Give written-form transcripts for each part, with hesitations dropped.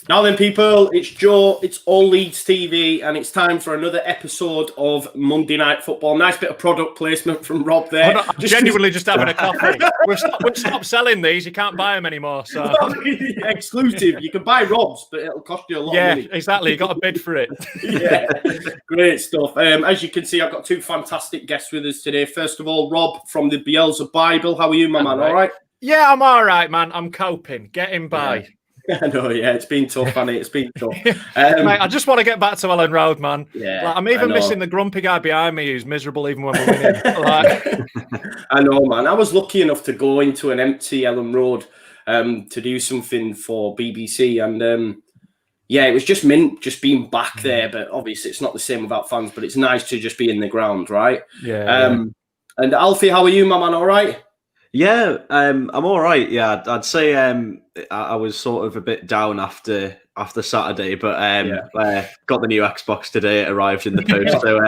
Now then, people, it's Joe, it's All Leeds TV, and it's time for another episode of Monday Night Football. Nice bit of product placement from Rob there. I'm genuinely just having a coffee. We've stopped selling these. You can't buy them anymore. So exclusive. You can buy Rob's, but it'll cost you a lot of money. Yeah, exactly. You got to bid for it. Yeah, great stuff. As you can see, I've got two fantastic guests with us today. First of all, Rob from the Bielsa Bible. How are you, my man? All right? Yeah, I'm all right, man. I'm coping, getting by. Yeah. I know, yeah, it's been tough, hasn't it? It's been tough. Mate, I just want to get back to Ellen Road, man. Yeah, like, I'm even missing the grumpy guy behind me who's miserable even when we're winning. Like... I know, man. I was lucky enough to go into an empty Ellen Road to do something for BBC, and yeah, it was just mint just being back there. But obviously, it's not the same without fans. But it's nice to just be in the ground, right? Yeah. And Alfie, how are you, my man? All right? Yeah, I'm all right. Yeah, I'd say I was sort of a bit down after Saturday, but got the new Xbox today. It arrived in the post, so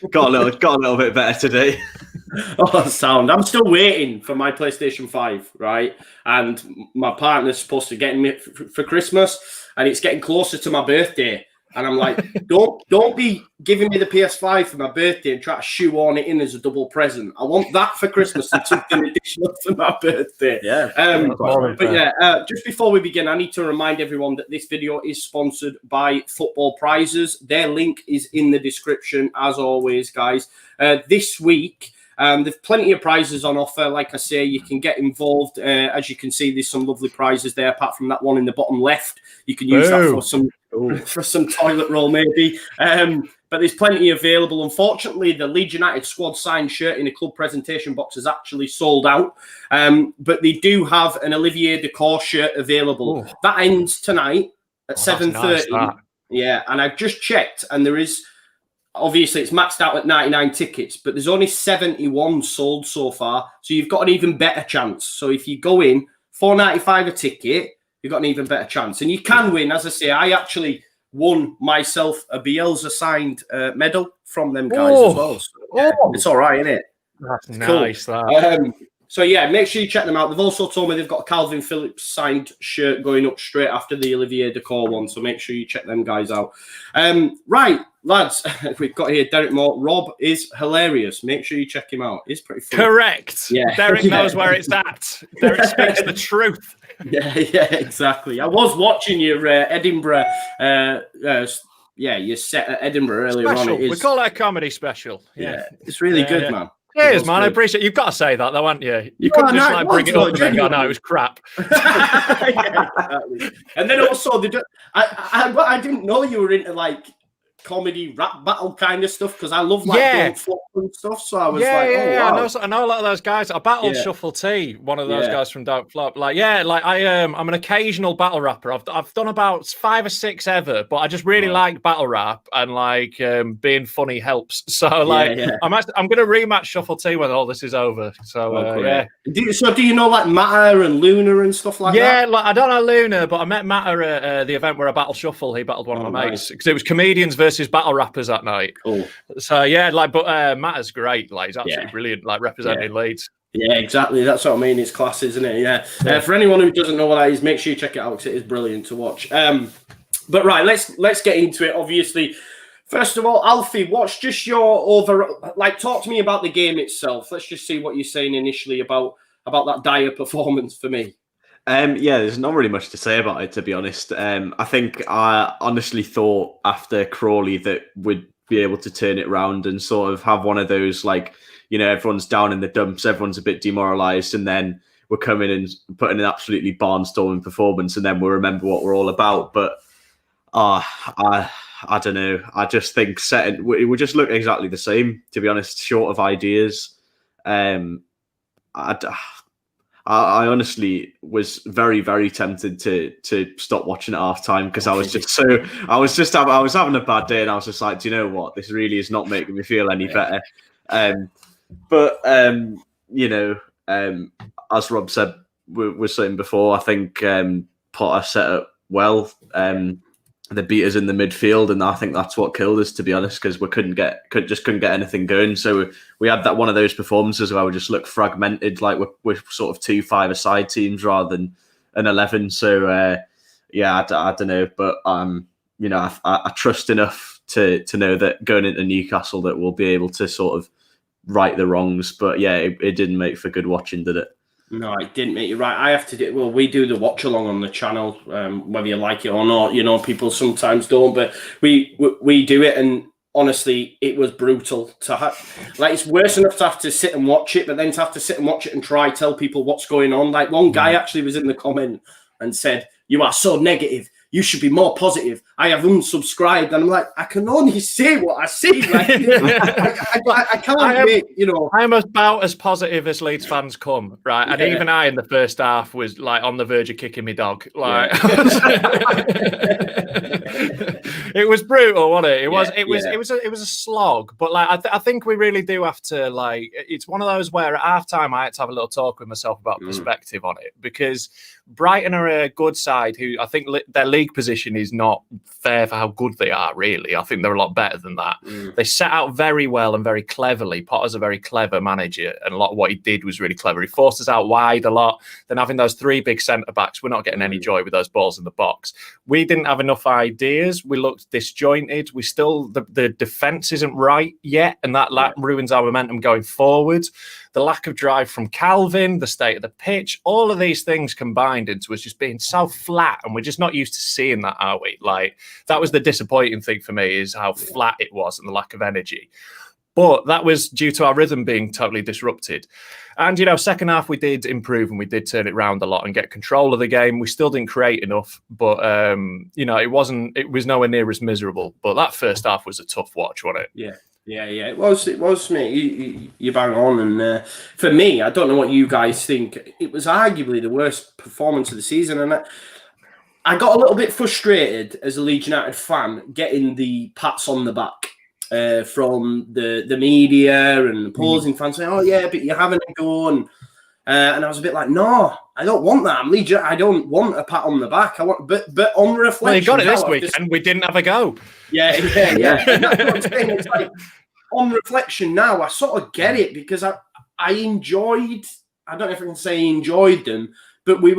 got a little bit better today. Oh, sound! I'm still waiting for my PlayStation 5, right? And my partner's supposed to get me for Christmas, and it's getting closer to my birthday. And I'm like, don't be giving me the PS5 for my birthday and try to shoehorn it in as a double present. I want that for Christmas and something additional for my birthday. Yeah. But yeah, just before we begin, I need to remind everyone that this video is sponsored by Football Prizes. Their link is in the description, as always, guys. This week, there's plenty of prizes on offer. Like I say, you can get involved. As you can see, there's some lovely prizes there. Apart from that one in the bottom left, you can use that for some toilet roll, maybe. But there's plenty available. Unfortunately, the Leeds United squad signed shirt in a club presentation box is actually sold out. But they do have an Olivier Decor shirt available. Ooh. That ends tonight at 7:30. Nice, yeah, and I've just checked, and there is. Obviously, it's maxed out at 99 tickets, but there's only 71 sold so far. So you've got an even better chance. So if you go in, $4.95 a ticket, you've got an even better chance. And you can win. As I say, I actually won myself a Bielsa signed medal from them guys as well. So, yeah, it's all right, isn't it? That's nice. Cool. So, yeah, make sure you check them out. They've also told me they've got a Calvin Phillips signed shirt going up straight after the Olivier Decor one. So make sure you check them guys out. Right, lads, we've got here Derek Moore. Rob is hilarious. Make sure you check him out. He's pretty funny. Correct. Yeah. Derek knows where it's at. Derek speaks the truth. Yeah, exactly. I was watching your Edinburgh, your set at Edinburgh earlier on. We call it a comedy special. Yeah, it's really good, man. It is, man. Good. I appreciate it. You've got to say that, though, haven't you? You couldn't just bring it up and then go, no, it was crap. Yeah, exactly. And then also, I didn't know you were into like comedy rap battle kind of stuff because I love like Don't Flop and stuff. So I was wow. I know a lot of those guys. I battled Shuffle T, one of those guys from Don't Flop. Like, I'm an occasional battle rapper. I've done about 5 or 6 ever, but I just really like battle rap and like being funny helps. So like, I'm going to rematch Shuffle T when all this is over. So Do you know like Matter and Luna and stuff like that? Yeah, like I don't know Luna, but I met Matter at the event where I battled Shuffle. He battled one of my mates because it was comedians versus battle rappers that night. Cool. So yeah, but Matter's great. Like he's absolutely brilliant. Like representing Leeds. Yeah, exactly. That's what I mean. It's class, isn't it? Yeah. For anyone who doesn't know what that is, make sure you check it out because it is brilliant to watch. But right, let's get into it. Obviously, first of all, Alfie, what's just your overall? Like, talk to me about the game itself. Let's just see what you're saying initially about that dire performance for me. There's not really much to say about it, to be honest. I think I honestly thought after Crawley that we'd be able to turn it around and sort of have one of those, like, you know, everyone's down in the dumps, everyone's a bit demoralised, and then we're coming and putting an absolutely barnstorming performance, and then we'll remember what we're all about. But I don't know. I just think we just look exactly the same, to be honest, short of ideas. I honestly was very, very tempted to stop watching at half time because I was having a bad day and I was just like, do you know what? This really is not making me feel any better. But as Rob said, we're saying before, I think Potter set up well. The beat us in the midfield, and I think that's what killed us, to be honest, because we couldn't get anything going. So we had that one of those performances where we just looked fragmented, like we're sort of 2 5-a-side teams rather than an 11. So yeah, I don't know, but you know, I trust enough to know that going into Newcastle that we'll be able to sort of right the wrongs. But yeah, it didn't make for good watching, did it? No, it didn't make you right. I have to do, well, we do the watch along on the channel, whether you like it or not. You know, people sometimes don't, but we do it, and honestly, it was brutal to have. Like, it's worse enough to have to sit and watch it, but then to have to sit and watch it and try tell people what's going on. Like, one guy actually was in the comment and said, "You are so negative. You should be more positive. I have unsubscribed." And I'm like, I can only say what I see. Like, I can't make, you know. I'm about as positive as Leeds fans come, right? And even I, in the first half, was like on the verge of kicking my dog. Like, it was brutal, wasn't it? It was a slog. But like, I think we really do have to, like, it's one of those where at halftime I had to have a little talk with myself about perspective on it, because Brighton are a good side who I think their league position is not fair for how good they are, really. I think they're a lot better than that. They set out very well and very cleverly. Potter's a very clever manager, and a lot of what he did was really clever. He forced us out wide a lot. Then having those three big centre-backs, we're not getting any joy with those balls in the box. We didn't have enough ideas. We looked disjointed. We still, the defence isn't right yet, and that ruins our momentum going forward. The lack of drive from Calvin, the state of the pitch, all of these things combined into us just being so flat, and we're just not used to seeing that, are we? Like, that was the disappointing thing for me, is how flat it was and the lack of energy. But that was due to our rhythm being totally disrupted. And, you know, second half we did improve and we did turn it round a lot and get control of the game. We still didn't create enough, but, you know, it was nowhere near as miserable. But that first half was a tough watch, wasn't it? Yeah, it was, mate. You bang on. And for me, I don't know what you guys think. It was arguably the worst performance of the season. And I got a little bit frustrated as a Leeds United fan getting the pats on the back from the media and opposing fans saying, "Oh yeah, but you're having a go." And I was a bit like, "No, I don't want that. I'm Leeds United. I don't want a pat on the back. I want, but on reflection, well, you got it this week, and we didn't have a go." Yeah. And that's what I'm saying. It's like, on reflection now, I sort of get it, because I enjoyed. I don't know if I can say enjoyed them, but we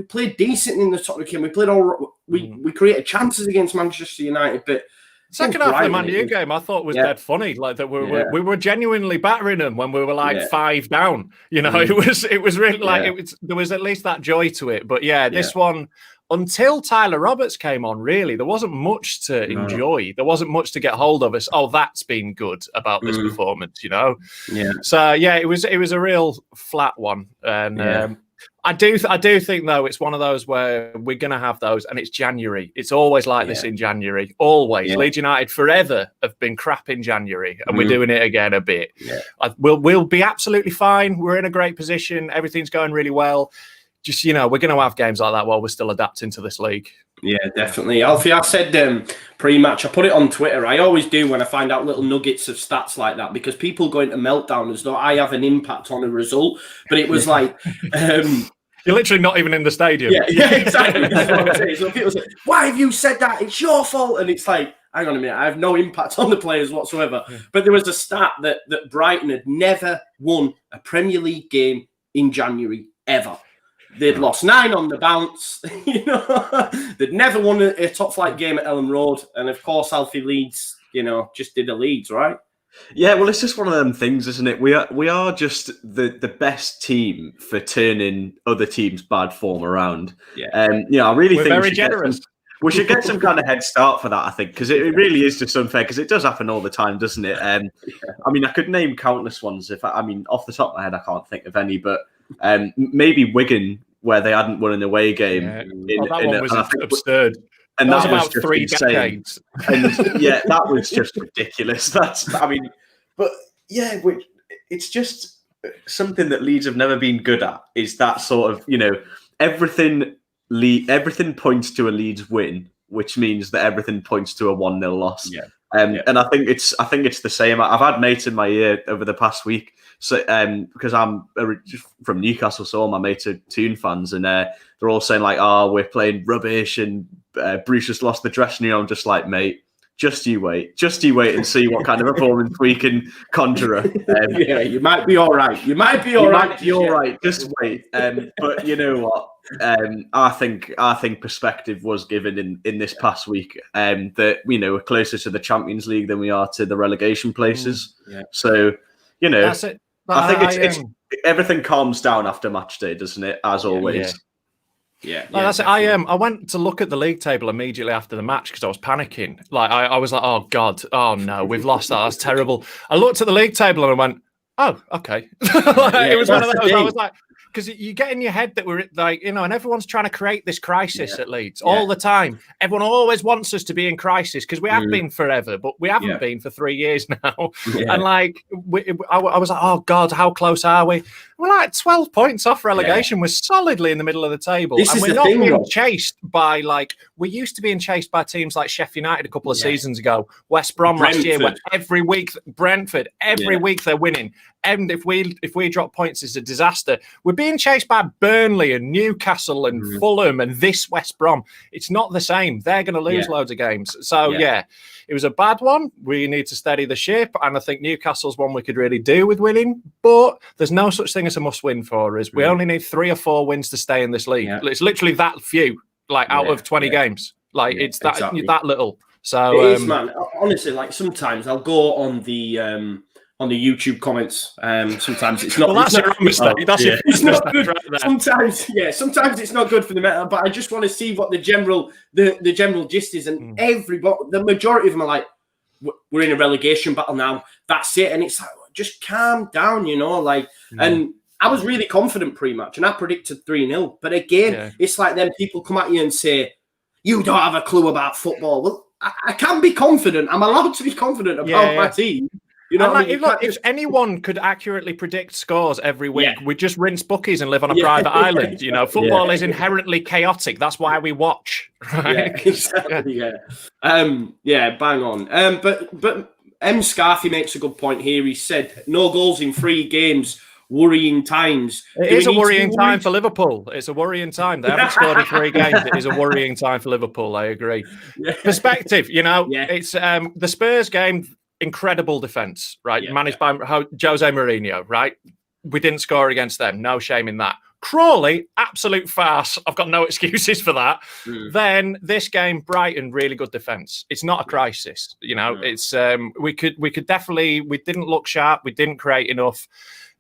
played decent in the top of the game. We played all. We created chances against Manchester United, but second half of the Man U game, I thought was dead funny. Like that, we were genuinely battering them when we were like 5 down. You know, it was really like there was at least that joy to it. But this one, until Tyler Roberts came on, really, there wasn't much to enjoy. There wasn't much to get hold of us. Oh, that's been good about this performance, you know. So it was a real flat one, and I do think, though, it's one of those where we're going to have those, and it's January. It's always like this in January. Always. Leeds United forever have been crap in January, and we're doing it again a bit. We'll be absolutely fine. We're in a great position. Everything's going really well. Just, you know, we're going to have games like that while we're still adapting to this league. Yeah, definitely. Alfie, I said pre-match, I put it on Twitter. I always do when I find out little nuggets of stats like that, because people go into meltdown as though I have an impact on a result. But it was like... You're literally not even in the stadium. Yeah, exactly. That's what I'm saying. So people say, "Why have you said that? It's your fault." And it's like, hang on a minute, I have no impact on the players whatsoever. But there was a stat that Brighton had never won a Premier League game in January, ever. They'd lost 9 on the bounce. You know, they'd never won a top flight game at Ellen Road. And of course, Alfie Leeds, you know, just did a Leeds, right? Yeah, well, it's just one of them things, isn't it? We are just the best team for turning other teams' bad form around. I really think very generous. We should get some kind of head start for that, I think, because it really is just unfair, because it does happen all the time, doesn't it? I mean, I could name countless ones. Off the top of my head, I can't think of any, but maybe Wigan, where they hadn't won an away game. That one was absurd. And that was about 3 decades. And that was just ridiculous. It's just something that Leeds have never been good at, is that sort of, you know, everything points to a Leeds win, which means that everything points to a 1-0 loss. And I think it's the same. I've had mates in my ear over the past week, so because I'm from Newcastle, so all my mates are Toon fans, and they're all saying like, "Oh, we're playing rubbish," and Bruce just lost the dressing room. I'm just like, mate, Just you wait and see what kind of performance we can conjure up. Yeah, you might be all right. You might be all right. Just wait. But you know what? I think perspective was given in this past week. That we're closer to the Champions League than we are to the relegation places. Yeah. So That's it. I think it's everything calms down after match day, doesn't it? As always. Yeah, that's it. I went to look at the league table immediately after the match because I was panicking. Like I was like, oh God, oh no, we've lost that. That's terrible. I looked at the league table and I went, oh, okay. It was one of those. I was like, because you get in your head that we're like, and everyone's trying to create this crisis at Leeds all the time. Everyone always wants us to be in crisis because we have been forever, but we haven't been for 3 years now. And like, I was like, oh God, how close are we? We're like 12 points off relegation. We're solidly in the middle of the table. And we're not being chased by we used to being chased by teams like Sheffield United a couple of seasons ago, West Brom last year, where every week, Brentford, every week they're winning. And if we drop points, it's a disaster. We're being chased by Burnley and Newcastle and Fulham and this West Brom. It's not the same. They're going to lose loads of games. So, it was a bad one. We need to steady the ship. And I think Newcastle's one we could really do with winning. But there's no such thing as a must-win for us. We only need 3 or 4 wins to stay in this league. It's literally that few, out of 20 games. It's that that little. So it is, man. Honestly, sometimes I'll go on the YouTube comments. Sometimes it's not. Well, that's a mistake. It's not good. Right, sometimes it's not good for the meta. But I just want to see what the general gist is, and the majority of them are like, "We're in a relegation battle now. That's it." And it's like, just calm down, And I was really confident pre-match, and I predicted 3-0. But again, it's like then people come at you and say, "You don't have a clue about football." Well, I can be confident. I'm allowed to be confident about my team. If anyone could accurately predict scores every week, we just rinse bookies and live on a private island. Football is inherently chaotic. That's why we watch. Right? Yeah, exactly. Bang on. But M. Scarfy makes a good point here. He said, "No goals in 3 games. Worrying times." It is a worrying time for Liverpool. It's a worrying time. They haven't scored in 3 games. It is a worrying time for Liverpool. I agree. Perspective, it's the Spurs game. Incredible defense, right? Managed by Jose Mourinho, right? We didn't score against them. No shame in that. Crawley, absolute farce. I've got no excuses for that. Then this game, Brighton, really good defense. It's not a crisis. It's we could definitely. We didn't look sharp. We didn't create enough.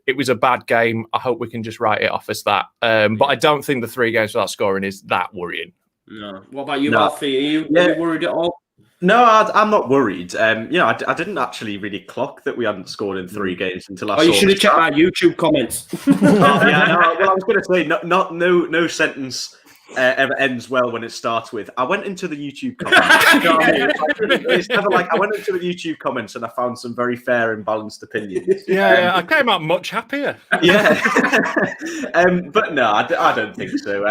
It was a bad game. I hope we can just write it off as that. But I don't think the 3 games without scoring is that worrying. No. What about you, Alfie? Are you worried at all? No, I'm not worried. I didn't actually really clock that we hadn't scored in 3 games until I saw. You should have checked my YouTube comments. Well, I was going to say, no sentence ever ends well when it starts with, I went into the YouTube comments. It's never like, I went into the YouTube comments and I found some very fair and balanced opinions. I came out much happier. But no, I don't think so.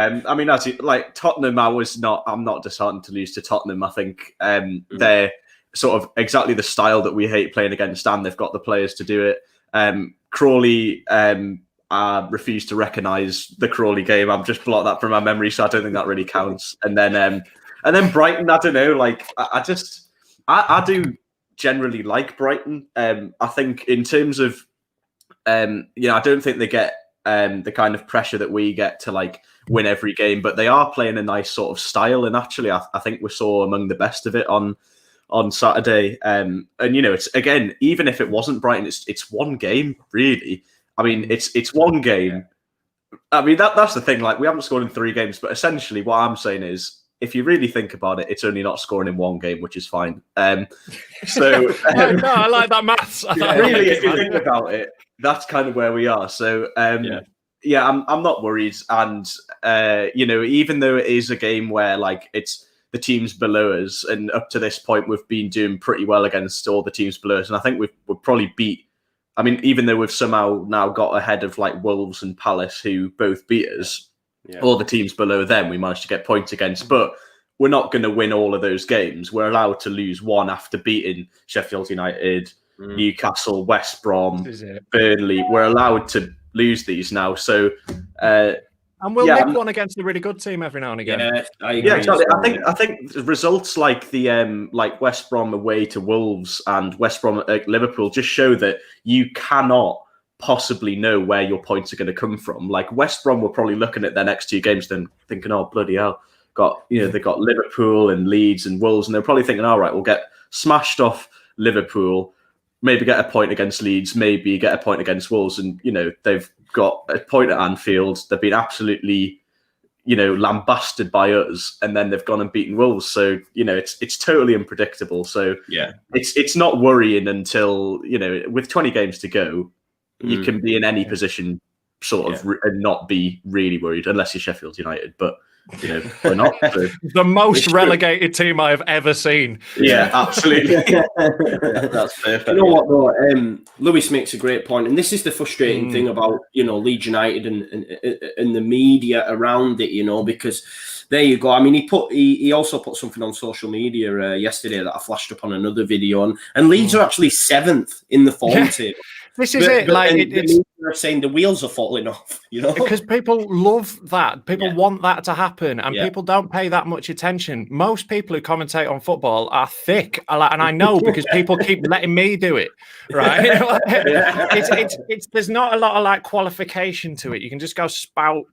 Tottenham, I'm not disheartened to lose to Tottenham. I think they're sort of exactly the style that we hate playing against, and they've got the players to do it. Crawley, I refuse to recognise the Crawley game. I've just blocked that from my memory, so I don't think that really counts. And then Brighton, I don't know. I do generally like Brighton. I think in terms of, I don't think they get the kind of pressure that we get to win every game, but they are playing a nice sort of style. And actually, I think we saw among the best of it on Saturday. It's again, even if it wasn't Brighton, it's 1 game really. I mean, it's 1 game. I mean, that's the thing. We haven't scored in 3 games, but essentially what I'm saying is, if you really think about it, it's only not scoring in 1 game, which is fine. No, I like that maths. Really, if you think about it, that's kind of where we are. So, I'm not worried. And, even though it is a game where, it's the teams below us, and up to this point, we've been doing pretty well against all the teams below us. And I think we've probably beat, even though we've somehow now got ahead of Wolves and Palace, who both beat us, all the teams below them, we managed to get points against. But we're not going to win all of those games. We're allowed to lose 1 after beating Sheffield United, Newcastle, West Brom, Burnley. We're allowed to lose these now. So, And we'll nick one against a really good team every now and again. Yeah, I agree. Exactly. I think results like the like West Brom away to Wolves and West Brom at Liverpool just show that you cannot possibly know where your points are going to come from. Like West Brom were probably looking at their next 2 games, then thinking, "Oh bloody hell!" They've got Liverpool and Leeds and Wolves, and they're probably thinking, "All right, we'll get smashed off Liverpool, maybe get a point against Leeds, maybe get a point against Wolves," and they've got a point at Anfield. They've been absolutely, lambasted by us, and then they've gone and beaten Wolves. So it's totally unpredictable. So yeah, it's not worrying until with 20 games to go, you can be in any position and not be really worried, unless you're Sheffield United, but. We're not. So. The most relegated team I have ever seen. Yeah, absolutely. That's perfect. You know what, though? Lewis makes a great point, and this is the frustrating thing about Leeds United and the media around it. Because there you go. I mean, he also put something on social media yesterday that I flashed up on another video, and Leeds are actually 7th in the form table. This is it. Like it's saying the wheels are falling off, because people love that. People want that to happen, and people don't pay that much attention. Most people who commentate on football are thick, and I know because people keep letting me do it. Right? It's there's not a lot of like qualification to it. You can just go spout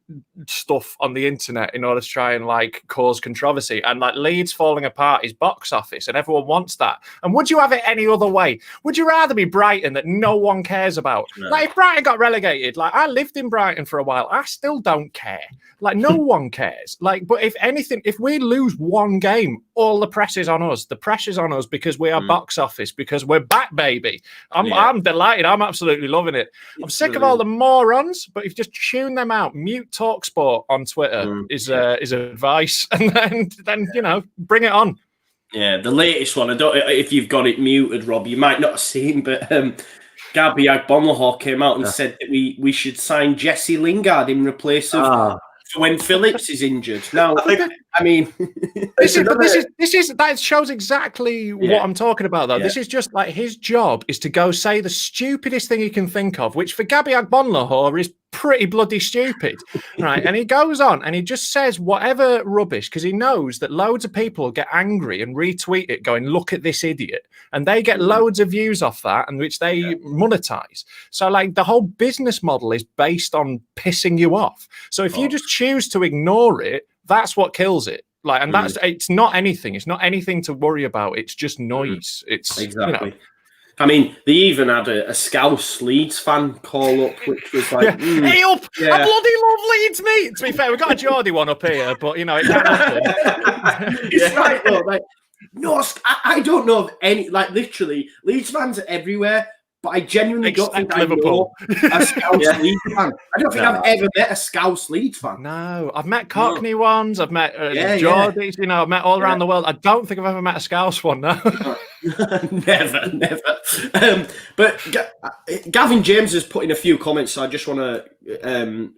stuff on the internet in order to try and like cause controversy. And like Leeds falling apart is box office, and everyone wants that. And would you have it any other way? Would you rather be Brighton that no one cares about? No. Like if Brighton got relegated, like I lived in Brighton for a while, I still don't care. Like no one cares. Like, but if anything, if we lose one game, all the press is on us. The pressure's on us because we are box office, because we're back, baby. I'm delighted. I'm absolutely loving it. I'm sick of all the morons, but if you just tune them out, mute TalkSport on Twitter is advice, and then bring it on. Yeah, the latest one. I don't. If you've got it muted, Rob, you might not have seen, but Gabby Agbonlahor came out and said that we should sign Jesse Lingard in replace of when Phillips is injured. Now, I mean, that shows exactly what I'm talking about, though. Yeah. This is just like his job is to go say the stupidest thing he can think of, which for Gabby Agbonlahor is pretty bloody stupid, right? And he goes on and he just says whatever rubbish because he knows that loads of people will get angry and retweet it going, look at this idiot. And they get loads of views off that, and which they monetize. So like the whole business model is based on pissing you off. So if you just choose to ignore it, that's what kills it. Like, and it's not anything. It's not anything to worry about. It's just noise. It's exactly. I mean, they even had a Scouse Leeds fan call up, which was like, hey up! I bloody love Leeds, mate. To be fair, we've got a Geordie one up here, but it can't happen. It's right though. Like, no, I don't know of any. Like, literally, Leeds fans are everywhere. But I genuinely don't think Liverpool. I know a Scouse Leeds fan. I don't think I've ever met a Scouse Leeds fan. No, I've met Cockney ones. I've met Geordies. I've met all around the world. I don't think I've ever met a Scouse one. No, never. But Gavin James has put in a few comments, so I just want to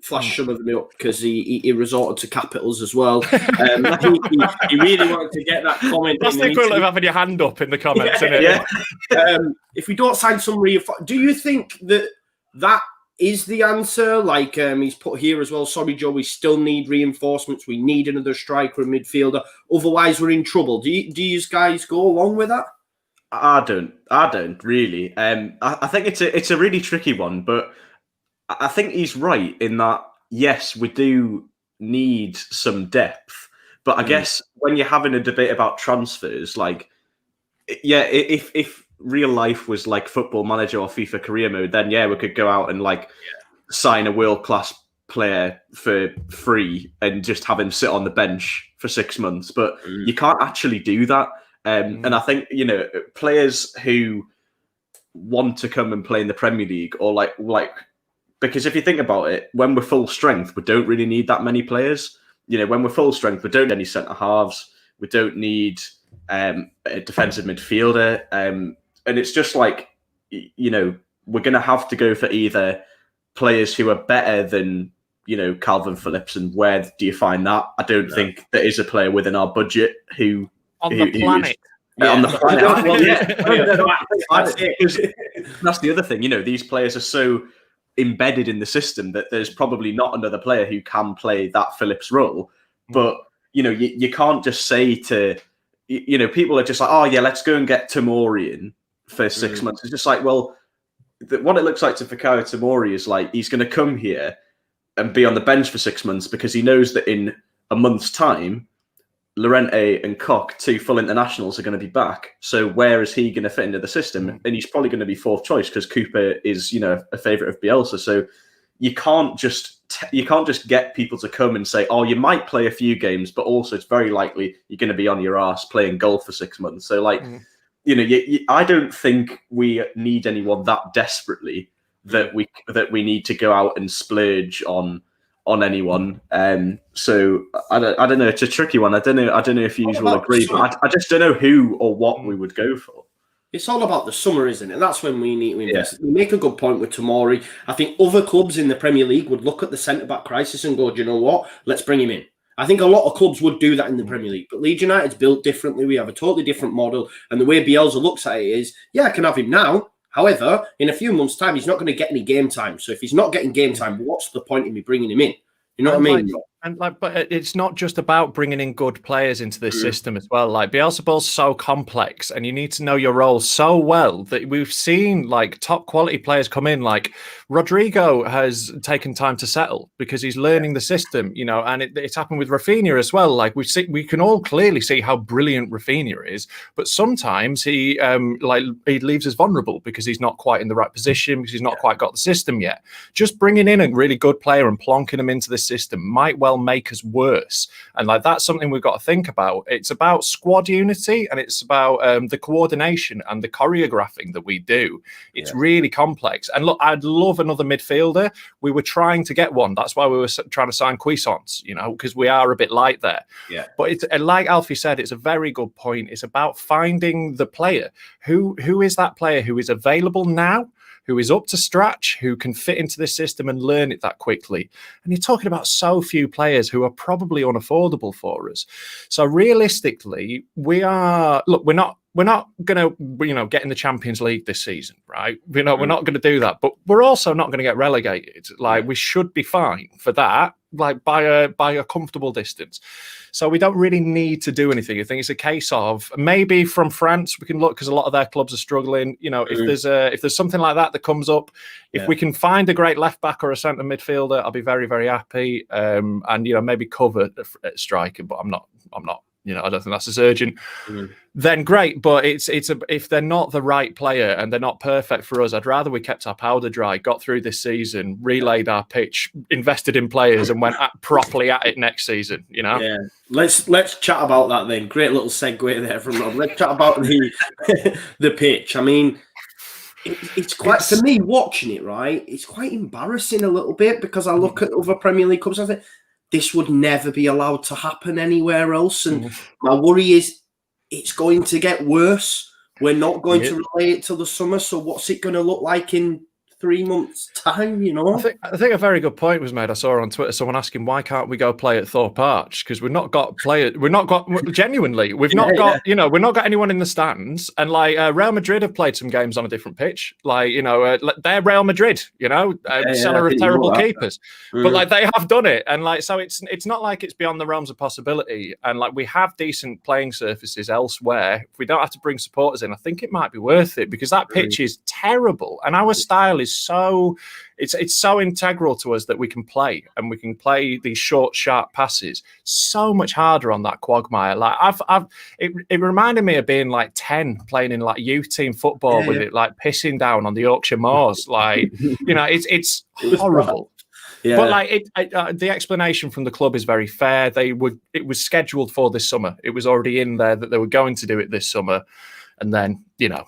flash some of them up because he resorted to capitals as well. He really wanted to get that comment. That's the equivalent of having your hand up in the comments, isn't it? Yeah. If we don't sign some do you think that is the answer? Like he's put here as well. Sorry, Joe, we still need reinforcements. We need another striker and midfielder. Otherwise, we're in trouble. Do you guys go along with that? I don't really. I think it's a really tricky one, but I think he's right in that. Yes, we do need some depth, but I guess when you're having a debate about transfers, like, if real life was like Football Manager or FIFA career mode, then we could go out and sign a world-class player for free and just have him sit on the bench for 6 months. But you can't actually do that. And I think, players who want to come and play in the Premier League or like, because if you think about it, when we're full strength, we don't really need that many players. When we're full strength, we don't need any centre halves. We don't need a defensive midfielder. And it's just like, we're going to have to go for either players who are better than, Calvin Phillips. And where do you find that? I don't think there is a player within our budget who... On the planet. On the planet. That's the other thing. These players are so embedded in the system that there's probably not another player who can play that Phillips role. But, you know, you can't just say to, you know, people are just like, oh, yeah, let's go and get Tomori in for 6 months. It's just like, well, what it looks like to Fikayo Tomori is like he's going to come here and be on the bench for 6 months because he knows that in a month's time, Llorente and Koch, 2 full internationals, are going to be back. So where is he going to fit into the system? And he's probably going to be 4th choice because Cooper is, you know, a favourite of Bielsa. So you can't just get people to come and say, oh, you might play a few games, but also it's very likely you're going to be on your ass playing golf for 6 months. So like, you know, I don't think we need anyone that desperately that we need to go out and splurge on anyone. So I don't know. It's a tricky one. I don't know if you will agree, but I just don't know who or what we would go for. It's all about the summer, isn't it? That's when we need to invest. You make a good point with Tomori. I think other clubs in the Premier League would look at the centre-back crisis and go, do you know what? Let's bring him in. I think a lot of clubs would do that in the Premier League. But Leeds United's built differently. We have a totally different model. And the way Bielsa looks at it is, yeah, I can have him now. However, in a few months' time, he's not going to get any game time. So if he's not getting game time, what's the point in me bringing him in? You know what I mean? But it's not just about bringing in good players into this system as well. Like Bielsa ball's so complex, and you need to know your role so well that we've seen like top quality players come in. Like Rodrigo has taken time to settle because he's learning the system, you know. And it's happened with Rafinha as well. Like we can all clearly see how brilliant Rafinha is, but sometimes he leaves us vulnerable because he's not quite in the right position because he's not quite got the system yet. Just bringing in a really good player and plonking him into the system might well make us worse, and like that's something we've got to think about. It's about squad unity, and it's about the coordination and the choreographing that we do. It's really complex. And look, I'd love another midfielder. We were trying to get one. That's why we were trying to sign Cuisance, you know, because we are a bit light there. But it's like Alfie said, it's a very good point. It's about finding the player. Who is that player who is available now, who is up to scratch, who can fit into this system and learn it that quickly. And you're talking about so few players who are probably unaffordable for us. So realistically, we're not going to, you know, get in the Champions League this season, right? You know, we're not going to do that, but we're also not going to get relegated. Like we should be fine for that, like by a comfortable distance. So we don't really need to do anything. I think it's a case of maybe from France we can look because a lot of their clubs are struggling. You know, if there's something like that comes up, if we can find a great left back or a centre midfielder, I'll be very, very happy. And you know, maybe cover at striking, but I'm not. You know, I don't think that's as urgent. Then great, but if they're not the right player and they're not perfect for us, I'd rather we kept our powder dry, got through this season, relayed our pitch, invested in players, and went properly at it next season. You know. Yeah. Let's chat about that then. Great little segue there from Rob. Let's chat about the pitch. I mean, it's quite for me watching it. Right, it's quite embarrassing a little bit because I look at other Premier League clubs. I think this would never be allowed to happen anywhere else. And my worry is it's going to get worse. We're not going to relay it till the summer. So what's it going to look like in 3 months' time, you know? I think a very good point was made. I saw on Twitter someone asking, why can't we go play at Thorpe Arch? Because we've not got genuinely, we've not got, you know, we've not got anyone in the stands. And like Real Madrid have played some games on a different pitch. Like, you know, they're Real Madrid, you know, seller of terrible keepers. But like they have done it. And like, so it's not like it's beyond the realms of possibility. And like we have decent playing surfaces elsewhere. If we don't have to bring supporters in, I think it might be worth it because that pitch is terrible. And our style is so it's so integral to us that we can play and we can play these short, sharp passes so much harder on that quagmire. Like it reminded me of being like 10 playing in like youth team football with it like pissing down on the Yorkshire moors. Like, you know, it's horrible. Yeah. But like the explanation from the club is very fair. It was scheduled for this summer. It was already in there that they were going to do it this summer. And then, you know,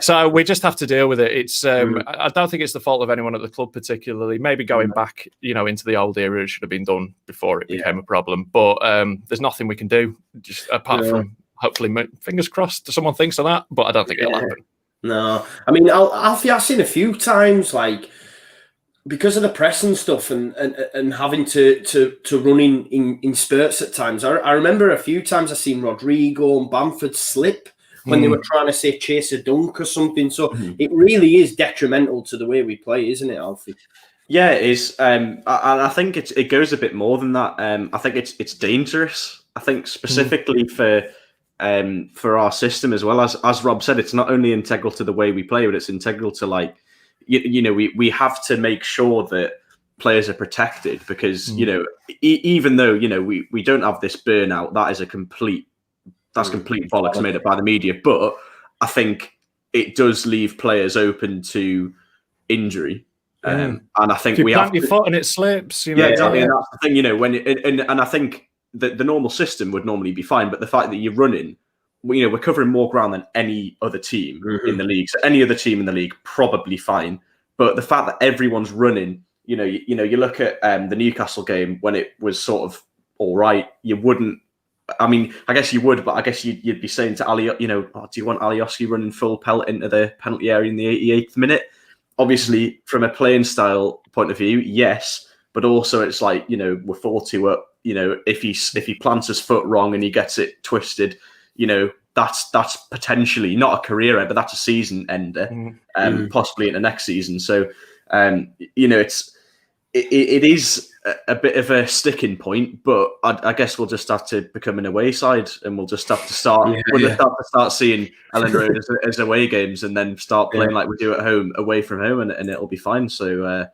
so we just have to deal with it. It's I don't think it's the fault of anyone at the club particularly. Maybe going back, you know, into the old era, it should have been done before it became a problem. But there's nothing we can do just apart from hopefully, fingers crossed, someone thinks of that. But I don't think it'll happen. No, I mean, I've seen a few times like because of the press and stuff and having to run in spurts at times. I remember a few times I've seen Rodrigo and Bamford slip when they were trying to say chase a dunk or something. So it really is detrimental to the way we play, isn't it, Alfie? Yeah, it is. And I think it goes a bit more than that. I think it's dangerous. I think specifically for our system as well. As Rob said, it's not only integral to the way we play, but it's integral to, like, you know, we have to make sure that players are protected, because you know, even though, you know, we don't have this burnout, that is complete bollocks made up by the media. But I think it does leave players open to injury. And I think if you we plant have your foot and it slips, you know. Yeah, exactly. And that's the thing, you know, and I think that the normal system would normally be fine, but the fact that you're running, you know, we're covering more ground than any other team in the league. So any other team in the league, probably fine. But the fact that everyone's running, you look at the Newcastle game when it was sort of all right. You wouldn't. I mean, I guess you would, but I guess you'd be saying to Ali, you know, do you want Alioski running full pelt into the penalty area in the 88th minute? Obviously, from a playing style point of view, yes, but also it's like, you know, we're 4-2 up. You know, if he plants his foot wrong and he gets it twisted, you know, that's potentially not a career ender, but that's a season ender, possibly in the next season. So, you know, it is a bit of a sticking point, but I guess we'll just have to become an away side, and we'll just have to start. Just have to start seeing Ellen Road as away games, and then start playing like we do at home, away from home, and it'll be fine. So,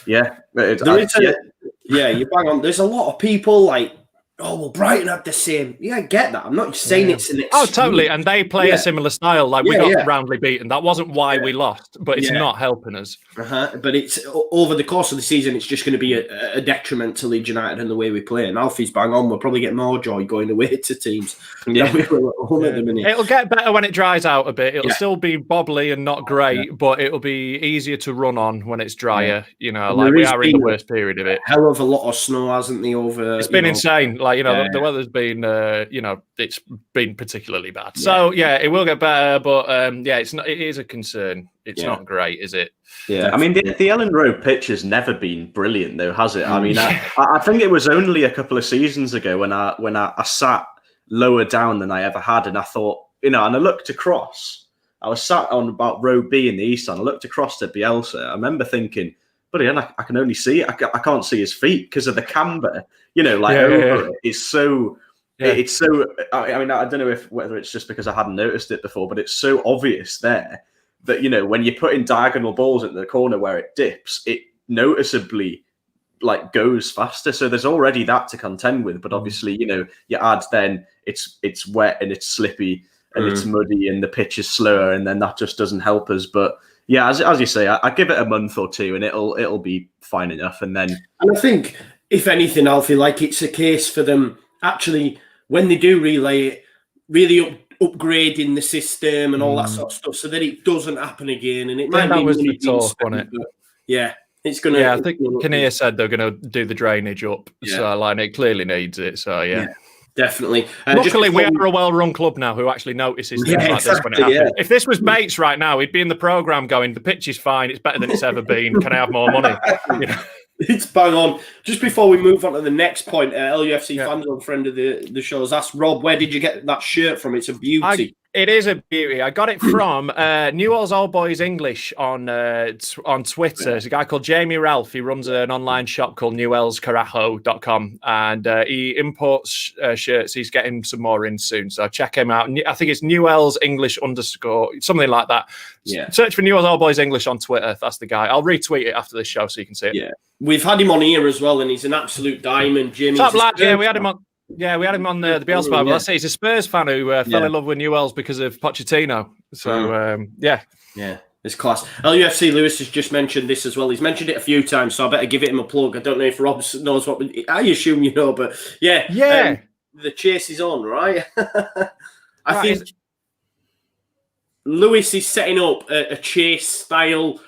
yeah, you bang on. There's a lot of people like, oh, well, Brighton had the same. Yeah, I get that. I'm not saying it's an excuse. Oh, totally. And they play a similar style. Like, we got roundly beaten. That wasn't why we lost, but it's not helping us. But it's over the course of the season, it's just going to be a detriment to Leeds United and the way we play. And Alfie's bang on. We'll probably get more joy going away to teams. Yeah. It'll get better when it dries out a bit. It'll still be bobbly and not great, but it'll be easier to run on when it's drier. You know, like we are in the worst period of it. Hell of a lot of snow, hasn't there? It's been insane. Like, you know, the weather's been, you know, it's been particularly bad. So, it will get better, but it is a concern. It's not great, is it? Yeah, I mean, the Ellen Road pitch has never been brilliant, though, has it? I mean, I think it was only a couple of seasons ago when I sat lower down than I ever had, and I thought, you know, and I looked across. I was sat on about row B in the east, and I looked across to Bielsa. I remember thinking, but again, I can only see it. I can't see his feet because of the camber. You know, like it's so. Yeah. It's so. I mean, I don't know whether it's just because I hadn't noticed it before, but it's so obvious there that, you know, when you put in diagonal balls into the corner where it dips, it noticeably like goes faster. So there's already that to contend with. But obviously, you know, you add then it's wet and it's slippy and it's muddy and the pitch is slower, and then that just doesn't help us. But yeah, as you say, I give it a month or two and it'll be fine enough. And then, and I think if anything, Alfie, like it's a case for them actually when they do relay it, really upgrading the system and all that sort of stuff, so that it doesn't happen again. And it might be the talk, wasn't it? Yeah, it's gonna. Yeah, I think Kinnear said they're gonna do the drainage up. Yeah. So like it clearly needs it. So yeah. Definitely. Luckily, we are a well-run club now who actually notices things like this when it happens. Yeah. If this was Bates right now, he'd be in the programme going, the pitch is fine, it's better than it's ever been, can I have more money? You know? It's bang on. Just before we move on to the next point, LUFC fans on friend of the show has asked, Rob, where did you get that shirt from? It's a beauty. It is a beauty. I got it from Newell's Old Boys English on Twitter. There's a guy called Jamie Ralph. He runs an online shop called newellscarajo.com, and he imports shirts. He's getting some more in soon, so check him out. I think it's Newell's English _ something like that. Yeah. Search for Newell's Old Boys English on Twitter. That's the guy. I'll retweet it after this show so you can see it. Yeah, we've had him on here as well, and he's an absolute diamond. Jimmy, top lad. Yeah, we had him on. Yeah, we had him on the Bielsa bar. But let's say he's a Spurs fan who fell in love with Newell's because of Pochettino. So, yeah. It's class. LUFC Lewis has just mentioned this as well. He's mentioned it a few times, so I better give it him a plug. I don't know if Rob knows what. I assume you know, but yeah. The chase is on, right? I think Lewis is setting up a chase style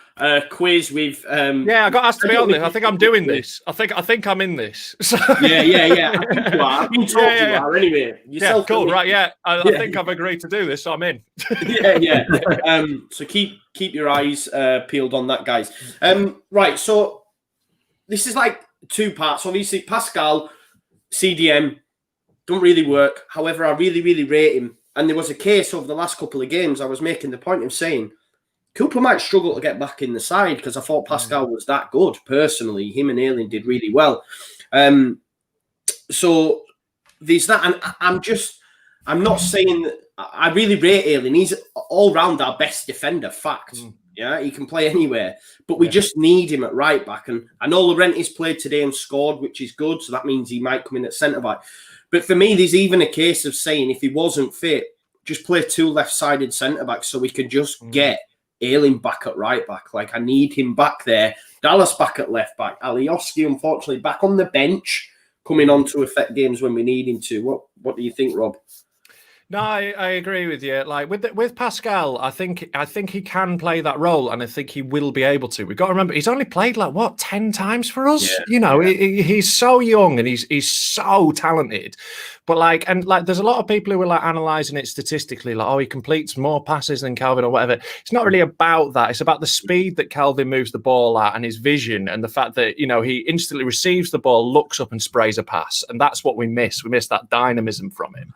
quiz with I got asked to be on this. I think I'm doing this. I think I'm in this. So. Yeah. I think you are. I've been told you are anyway. Yourself cool, right? Yeah. I think I've agreed to do this, so I'm in. yeah. So keep your eyes peeled on that, guys. Right. So this is like two parts. Obviously, Pascal CDM don't really work. However, I really rate him And there was a case over the last couple of games, I was making the point of saying, Cooper might struggle to get back in the side because I thought Pascal was that good, personally. Him and Ayling did really well. So there's that. And I'm not saying that I really rate Ayling. He's all round our best defender, fact. Yeah, he can play anywhere. But we just need him at right back. And I know Llorente's played today and scored, which is good. So that means he might come in at centre back. But for me, there's even a case of saying if he wasn't fit, just play 2 left-sided centre-backs so we can just get Ayling back at right back. Like, I need him back there. Dallas back at left back. Alioski, unfortunately, back on the bench, coming on to affect games when we need him to. What do you think, Rob? No, I agree with you. Like with Pascal, I think he can play that role, and I think he will be able to. We've got to remember he's only played 10 times for us. Yeah, he's so young and he's so talented. But there's a lot of people who are analysing it statistically, he completes more passes than Calvin or whatever. It's not really about that. It's about the speed that Calvin moves the ball at and his vision and the fact that he instantly receives the ball, looks up and sprays a pass, and that's what we miss. We miss that dynamism from him,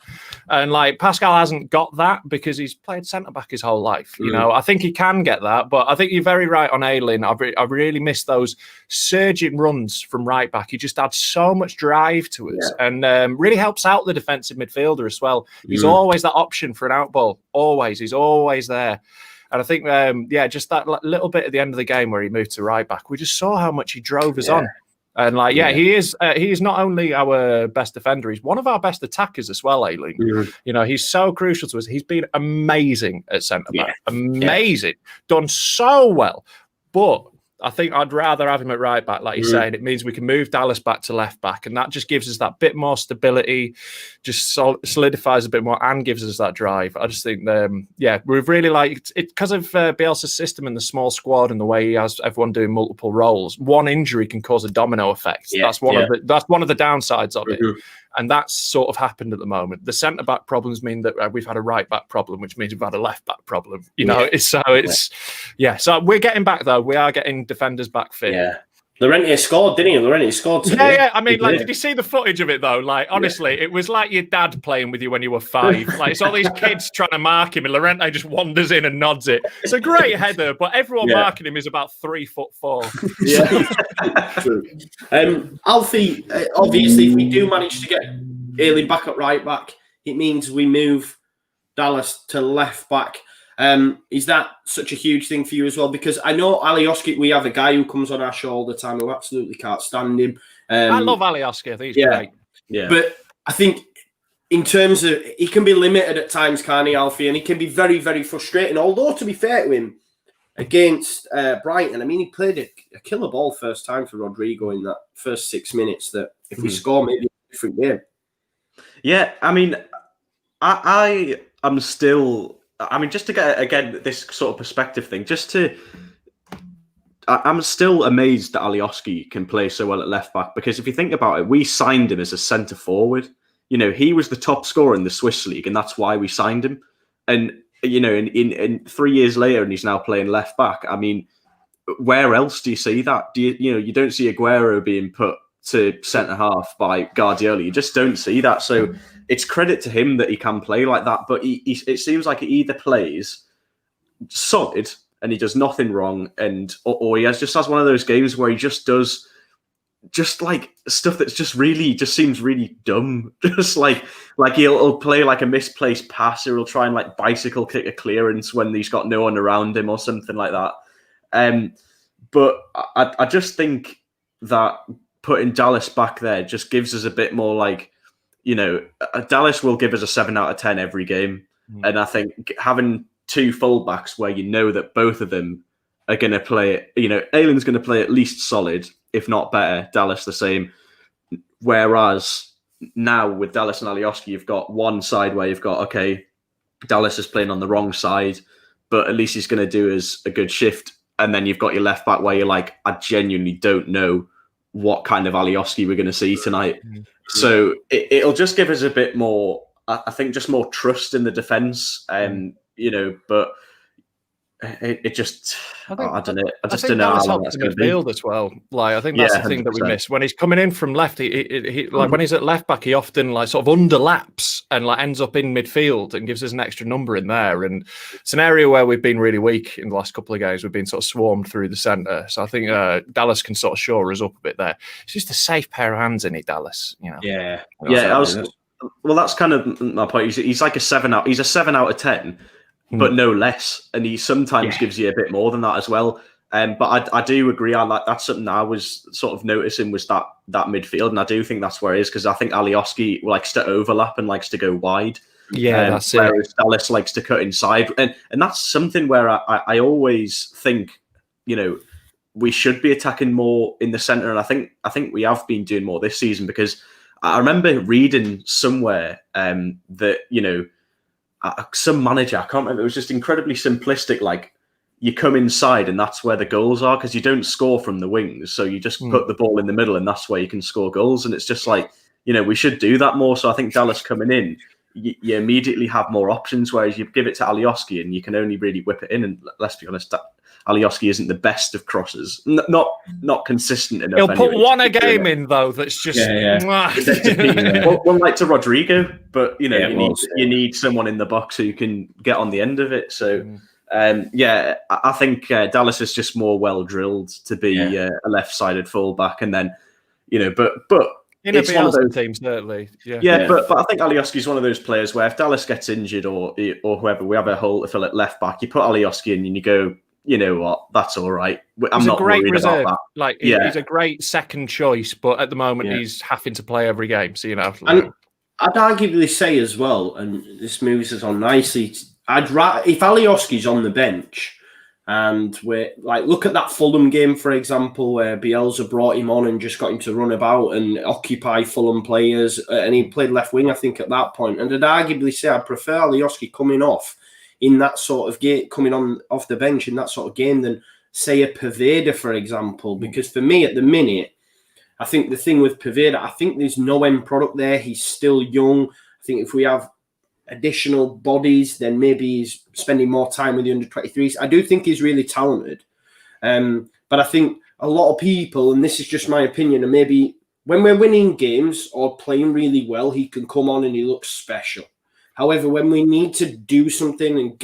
and Pascal hasn't got that because he's played centre-back his whole life. I think he can get that, but I think you're very right on Ayling. I really miss those surging runs from right-back. He just adds so much drive to us and really helps out the defensive midfielder as well. He's always that option for an out ball. Always. He's always there. And I think, just that little bit at the end of the game where he moved to right-back, we just saw how much he drove us on. And he is not only our best defender, he's one of our best attackers as well, Ayling. He's so crucial to us. He's been amazing at centre-back. Amazing. Done so well. But I think I'd rather have him at right back, like you're saying. It means we can move Dallas back to left back, and that just gives us that bit more stability, just solidifies a bit more, and gives us that drive. I just think, we've really liked it because of Bielsa's system and the small squad and the way he has everyone doing multiple roles. One injury can cause a domino effect. That's one of the downsides of it. And that's sort of happened at the moment. The centre-back problems mean that we've had a right-back problem, which means we've had a left-back problem. So we're getting back, though. We are getting defenders back fit. Yeah. Llorente scored, didn't he? Llorente scored today. Yeah. I mean, did you see the footage of it, though? Honestly, it was like your dad playing with you when you were 5. It's all these kids trying to mark him, and Llorente just wanders in and nods it. It's a great header, but everyone marking him is about 3'4". Yeah. True. Alfie, obviously, if we do manage to get Ayling back at right back, it means we move Dallas to left back. Is that such a huge thing for you as well? Because I know Alioski, we have a guy who comes on our show all the time who absolutely can't stand him. I love Alioski. I think he's great. Yeah. But I think in terms of, he can be limited at times, can't he, Alfie? And he can be very, very frustrating. Although, to be fair to him, against Brighton, I mean, he played a killer ball first time for Rodrigo in that first 6 minutes that if we score, maybe a different game. Yeah, I mean, I am still... I mean, just to get, again, this sort of perspective thing, I'm still amazed that Alioski can play so well at left back, because if you think about it, we signed him as a centre forward. He was the top scorer in the Swiss league, and that's why we signed him. And, in 3 years later, and he's now playing left back. I mean, where else do you see that? You don't see Aguero being put to centre half by Guardiola. You just don't see that. So it's credit to him that he can play like that. But it seems like he either plays solid and he does nothing wrong, or he just has one of those games where he just does stuff that's just seems really dumb. Just like he'll play a misplaced pass, or he'll try and bicycle kick a clearance when he's got no one around him or something like that. But I just think that putting Dallas back there just gives us a bit more Dallas will give us a 7 out of 10 every game. And I think having 2 fullbacks where that both of them are going to play, Ayling's going to play at least solid, if not better, Dallas the same. Whereas now with Dallas and Alioski, you've got one side where you've got, Dallas is playing on the wrong side, but at least he's going to do us a good shift. And then you've got your left back where you're like, I genuinely don't know what kind of Alioski we're going to see tonight. So it'll just give us a bit more, I think, just more trust in the defence. But it just, I don't know. I just think don't know Dallas how long helps that's the going to be. midfield as well. Like, I think that's the thing that we 100%. miss when he's coming in from left. He like when he's at left back, he often like sort of underlaps and like ends up in midfield and gives us an extra number in there. And it's an area where we've been really weak in the last couple of games. We've been sort of swarmed through the centre. So I think Dallas can sort of shore us up a bit there. It's just a safe pair of hands in it, Dallas. You know. Yeah. Well, that's kind of my point. He's like a 7 out. He's a 7 out of 10. But no less, and he sometimes gives you a bit more than that as well. But I do agree. That's something I was sort of noticing was that midfield, and I do think that's where it is because I think Alioski likes to overlap and likes to go wide. Yeah, that's it. Whereas Dallas likes to cut inside, and that's something where I always think, you know, we should be attacking more in the centre, and I think we have been doing more this season because I remember reading somewhere that, you know, some manager, I can't remember, it was just incredibly simplistic, like you come inside and that's where the goals are because you don't score from the wings, so you just put the ball in the middle and that's where you can score goals. And it's just like, you know, we should do that more. So I think Dallas coming in, you immediately have more options, whereas you give it to Alioski and you can only really whip it in. And let's be honest, Alioski isn't the best of crosses, not consistent enough. He'll put one a game in though. That's just one like to Rodrigo, but you know you need someone in the box who can get on the end of it. So I think Dallas is just more well drilled to be a left-sided fullback, and then you know, but it's one of those teams certainly. But I think Alioski is one of those players where if Dallas gets injured or whoever, we have a hole to fill at left back, you put Alioski in and you go, you know what? That's all right. I'm not worried about that. Like he's a great second choice, but at the moment he's having to play every game. So you know, and I'd arguably say as well, and this moves us on nicely. I'd rather if Alioski's on the bench, and we're like, look at that Fulham game for example, where Bielsa brought him on and just got him to run about and occupy Fulham players, and he played left wing, I think, at that point. And I'd arguably say I'd prefer Alioski coming off in that sort of game, coming on off the bench in that sort of game than say a Poveda, for example. Because for me at the minute, I think the thing with Poveda, I think there's no end product there. He's still young. I think if we have additional bodies, then maybe he's spending more time with the under-23s. I do think he's really talented. But I think a lot of people, and this is just my opinion, and maybe when we're winning games or playing really well, he can come on and he looks special. However, when we need to do something and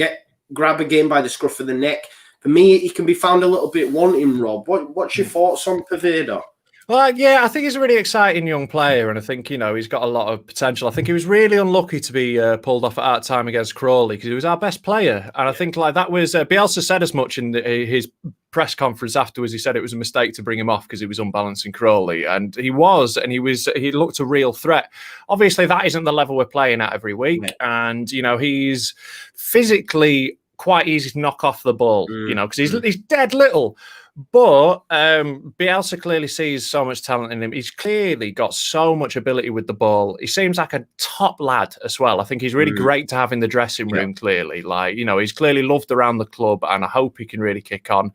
grab a game by the scruff of the neck, for me, he can be found a little bit wanting, Rob. What's your thoughts on Poveda? Well, yeah, I think he's a really exciting young player, and I think, you know, he's got a lot of potential. I think he was really unlucky to be pulled off at half time against Crawley because he was our best player. And I think like that was Bielsa said as much in his press conference afterwards. He said it was a mistake to bring him off because he was unbalancing Crawley, and he looked a real threat. Obviously, that isn't the level we're playing at every week, and you know he's physically quite easy to knock off the ball, you know, because he's dead little. But Bielsa clearly sees so much talent in him. He's clearly got so much ability with the ball. He seems like a top lad as well. I think he's really great to have in the dressing room, clearly. Like, you know, he's clearly loved around the club, and I hope he can really kick on.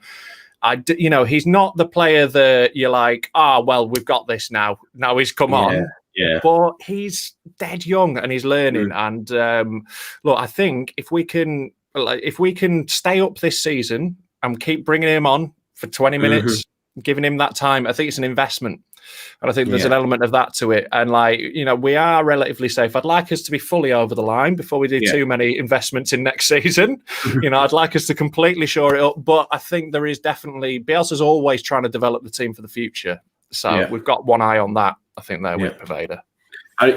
You know, he's not the player that you're like, well, we've got this now. Now he's come on. Yeah. But he's dead young and he's learning. And look, I think if we can stay up this season and keep bringing him on for 20 minutes, giving him that time, I think it's an investment. And I think there's an element of that to it. And like, you know, we are relatively safe. I'd like us to be fully over the line before we do too many investments in next season. You know, I'd like us to completely shore it up. But I think there is definitely, Bielsa's always trying to develop the team for the future. So we've got one eye on that, I think, there with Poveda.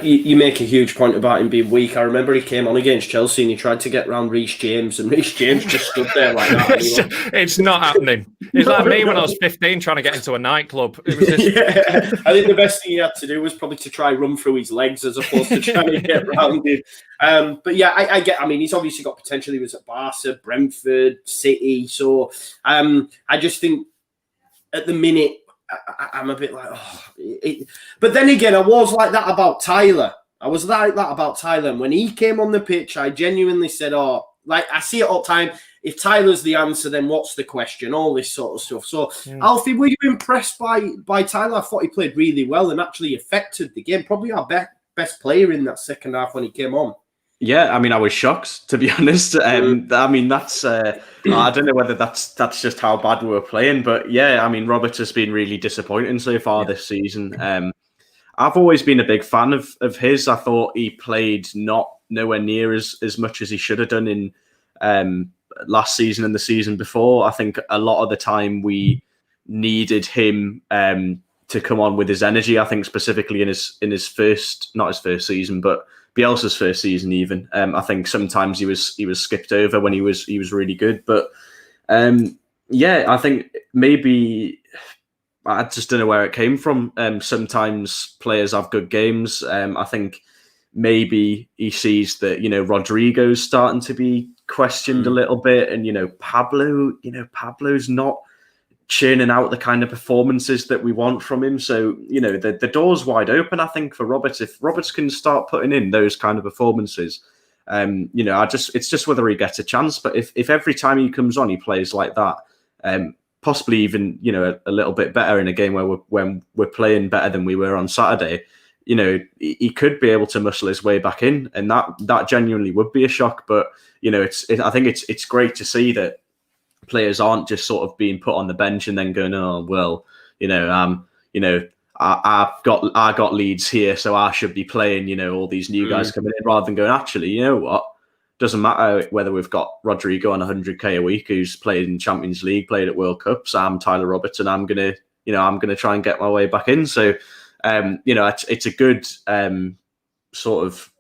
You make a huge point about him being weak. I remember he came on against Chelsea and he tried to get around Reece James, and Reece James just stood there like that. It's not happening. It's like me when I was 15 trying to get into a nightclub. It was just... I think the best thing he had to do was probably to try run through his legs as opposed to trying to get around him. But yeah, I mean, he's obviously got potential. He was at Barca, Brentford, City. So I just think at the minute, I'm a bit like, but then again, I was like that about Tyler. And when he came on the pitch, I genuinely said, like I see it all the time. If Tyler's the answer, then what's the question? All this sort of stuff. So, Alfie, were you impressed by Tyler? I thought he played really well and actually affected the game. Probably our best player in that second half when he came on. Yeah, I mean, I was shocked, to be honest. I mean, that's I don't know whether that's just how bad we were playing, but yeah, I mean, Roberts has been really disappointing so far this season. I've always been a big fan of his. I thought he played nowhere near as much as he should have done in last season and the season before. I think a lot of the time we needed him to come on with his energy. I think specifically in his first, not his first season, but Bielsa's first season even. I think sometimes he was skipped over when he was really good. But yeah, I think maybe I just don't know where it came from. Sometimes players have good games. I think maybe he sees that, Rodrigo's starting to be questioned a little bit, and Pablo's not churning out the kind of performances that we want from him. So, the door's wide open, I think, for Roberts. If Roberts can start putting in those kind of performances, it's just whether he gets a chance. But if every time he comes on, he plays like that, possibly even, a little bit better in a game when we're playing better than we were on Saturday, he could be able to muscle his way back in, and that genuinely would be a shock. But, I think it's great to see that players aren't just sort of being put on the bench and then going, oh well, I got Leeds here, so I should be playing. All these new guys coming in, rather than going, actually, you know what? Doesn't matter whether we've got Rodrigo on 100k a week who's played in Champions League, played at World Cups. I'm Tyler Roberts, and I'm gonna try and get my way back in. So, it's a good sort of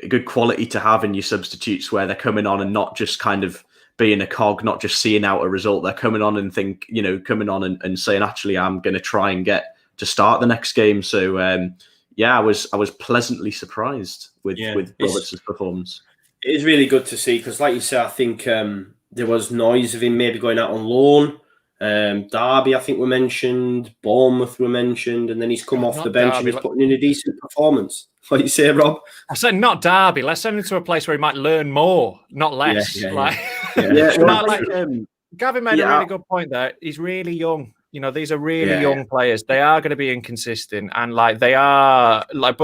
a good quality to have in your substitutes, where they're coming on and not just kind of being a cog, not just seeing out a result. They're coming on and and saying, actually, I'm going to try and get to start the next game. So, I was pleasantly surprised with Roberts' performance. It is really good to see, because, like you said, I think there was noise of him maybe going out on loan. Derby, I think, were mentioned. Bournemouth were mentioned, and then he's come off the bench and he's putting in a decent performance. What do you say, Rob? I said not Derby. Let's send him to a place where he might learn more, not less. Gavin made a really good point there. He's really young. These are really young players. They are going to be inconsistent, and but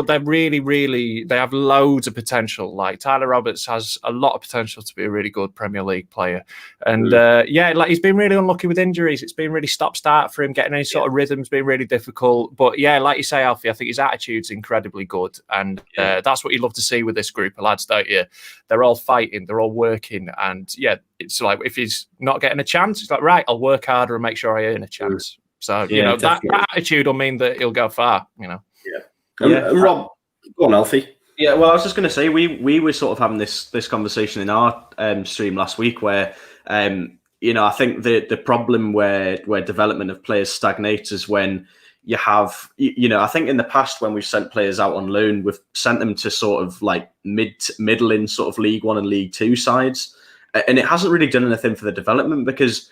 they're really, they have loads of potential. Like Tyler Roberts has a lot of potential to be a really good Premier League player. And he's been really unlucky with injuries. It's been really stop-start for him. Getting any sort of rhythm's been really difficult. But yeah, like you say, Alfie, I think his attitude's incredibly good. And that's what you love to see with this group of lads, don't you? They're all fighting, they're all working. And yeah, it's like, if he's not getting a chance, it's like, right, I'll work harder and make sure I earn a chance. So, that attitude will mean that he'll go far, And Rob, go on, Alfie. Yeah, well, I was just going to say, we were sort of having this conversation in our stream last week where, I think the problem where development of players stagnates is when you have, I think in the past when we've sent players out on loan, we've sent them to sort of like middling sort of League One and League Two sides. And it hasn't really done anything for the development, because,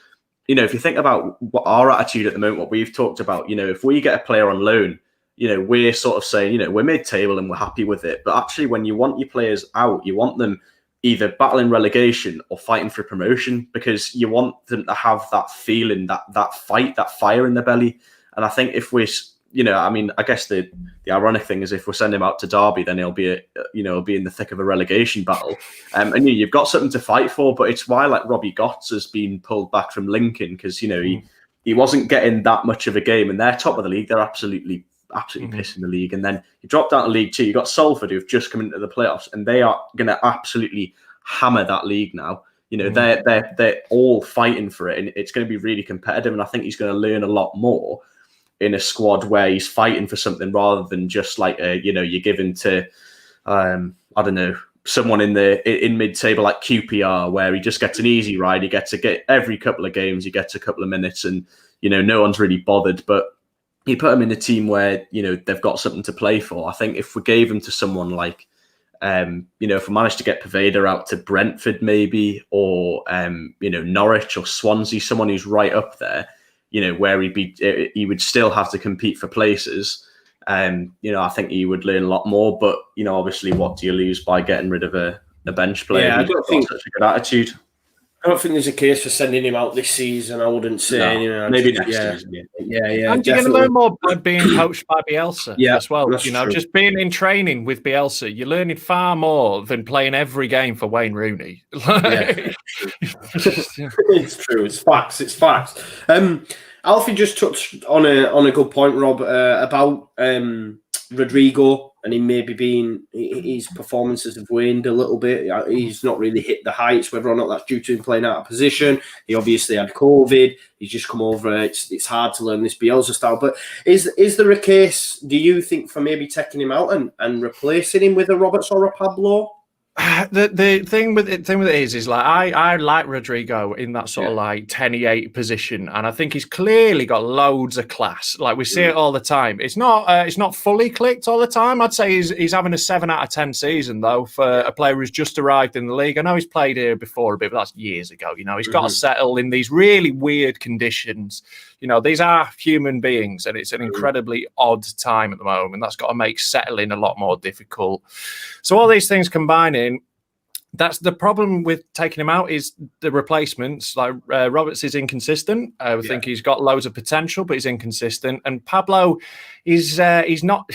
if you think about what our attitude at the moment, what we've talked about, if we get a player on loan, we're sort of saying, we're mid-table and we're happy with it. But actually, when you want your players out, you want them either battling relegation or fighting for promotion, because you want them to have that feeling, that fight, that fire in their belly. And I think if we're, I guess the ironic thing is, if we send him out to Derby, then he'll be in the thick of a relegation battle. And you've got something to fight for. But it's why, like, Robbie Gotts has been pulled back from Lincoln, because he wasn't getting that much of a game, and they're top of the league. They're absolutely pissing the league. And then you drop down to League Two. You got Salford, who've just come into the playoffs, and they are going to absolutely hammer that league now. They're all fighting for it, and it's going to be really competitive. And I think he's going to learn a lot more in a squad where he's fighting for something, rather than just like you're given to I don't know, someone in mid-table like QPR, where he just gets an easy ride. He gets to get every couple of games, he gets a couple of minutes, and no one's really bothered. But you put him in a team where they've got something to play for. I think if we gave him to someone like if we managed to get Poveda out to Brentford maybe, or Norwich or Swansea, someone who's right up there, where he would still have to compete for places. I think he would learn a lot more. But obviously, what do you lose by getting rid of a bench player? Yeah, I don't think such a good attitude. I don't think there's a case for sending him out this season. I wouldn't say. No, maybe next season. Yeah. And you're going to learn more by being coached by Bielsa as well. That's true. Just being in training with Bielsa, you're learning far more than playing every game for Wayne Rooney. It's true. It's facts. It's facts. Alfie just touched on a good point, Rob, about Rodrigo and him maybe being his performances have waned a little bit. He's not really hit the heights, whether or not that's due to him playing out of position. He obviously had COVID. He's just come over. It's hard to learn this Bielsa style. But is there a case, do you think, for maybe taking him out and replacing him with a Roberts or a Pablo? The thing with it is like I like Rodrigo in that sort of like 10-8 position, and I think he's clearly got loads of class. Like we see it all the time. It's not fully clicked all the time. I'd say he's having a 7 out of 10 season though for a player who's just arrived in the league. I know he's played here before a bit, but that's years ago. He's got to settle in these really weird conditions. These are human beings, and it's an incredibly odd time at the moment. That's got to make settling a lot more difficult. So all these things combining, that's the problem with taking him out is the replacements. Like Roberts is inconsistent. I think he's got loads of potential, but he's inconsistent. And Pablo he's not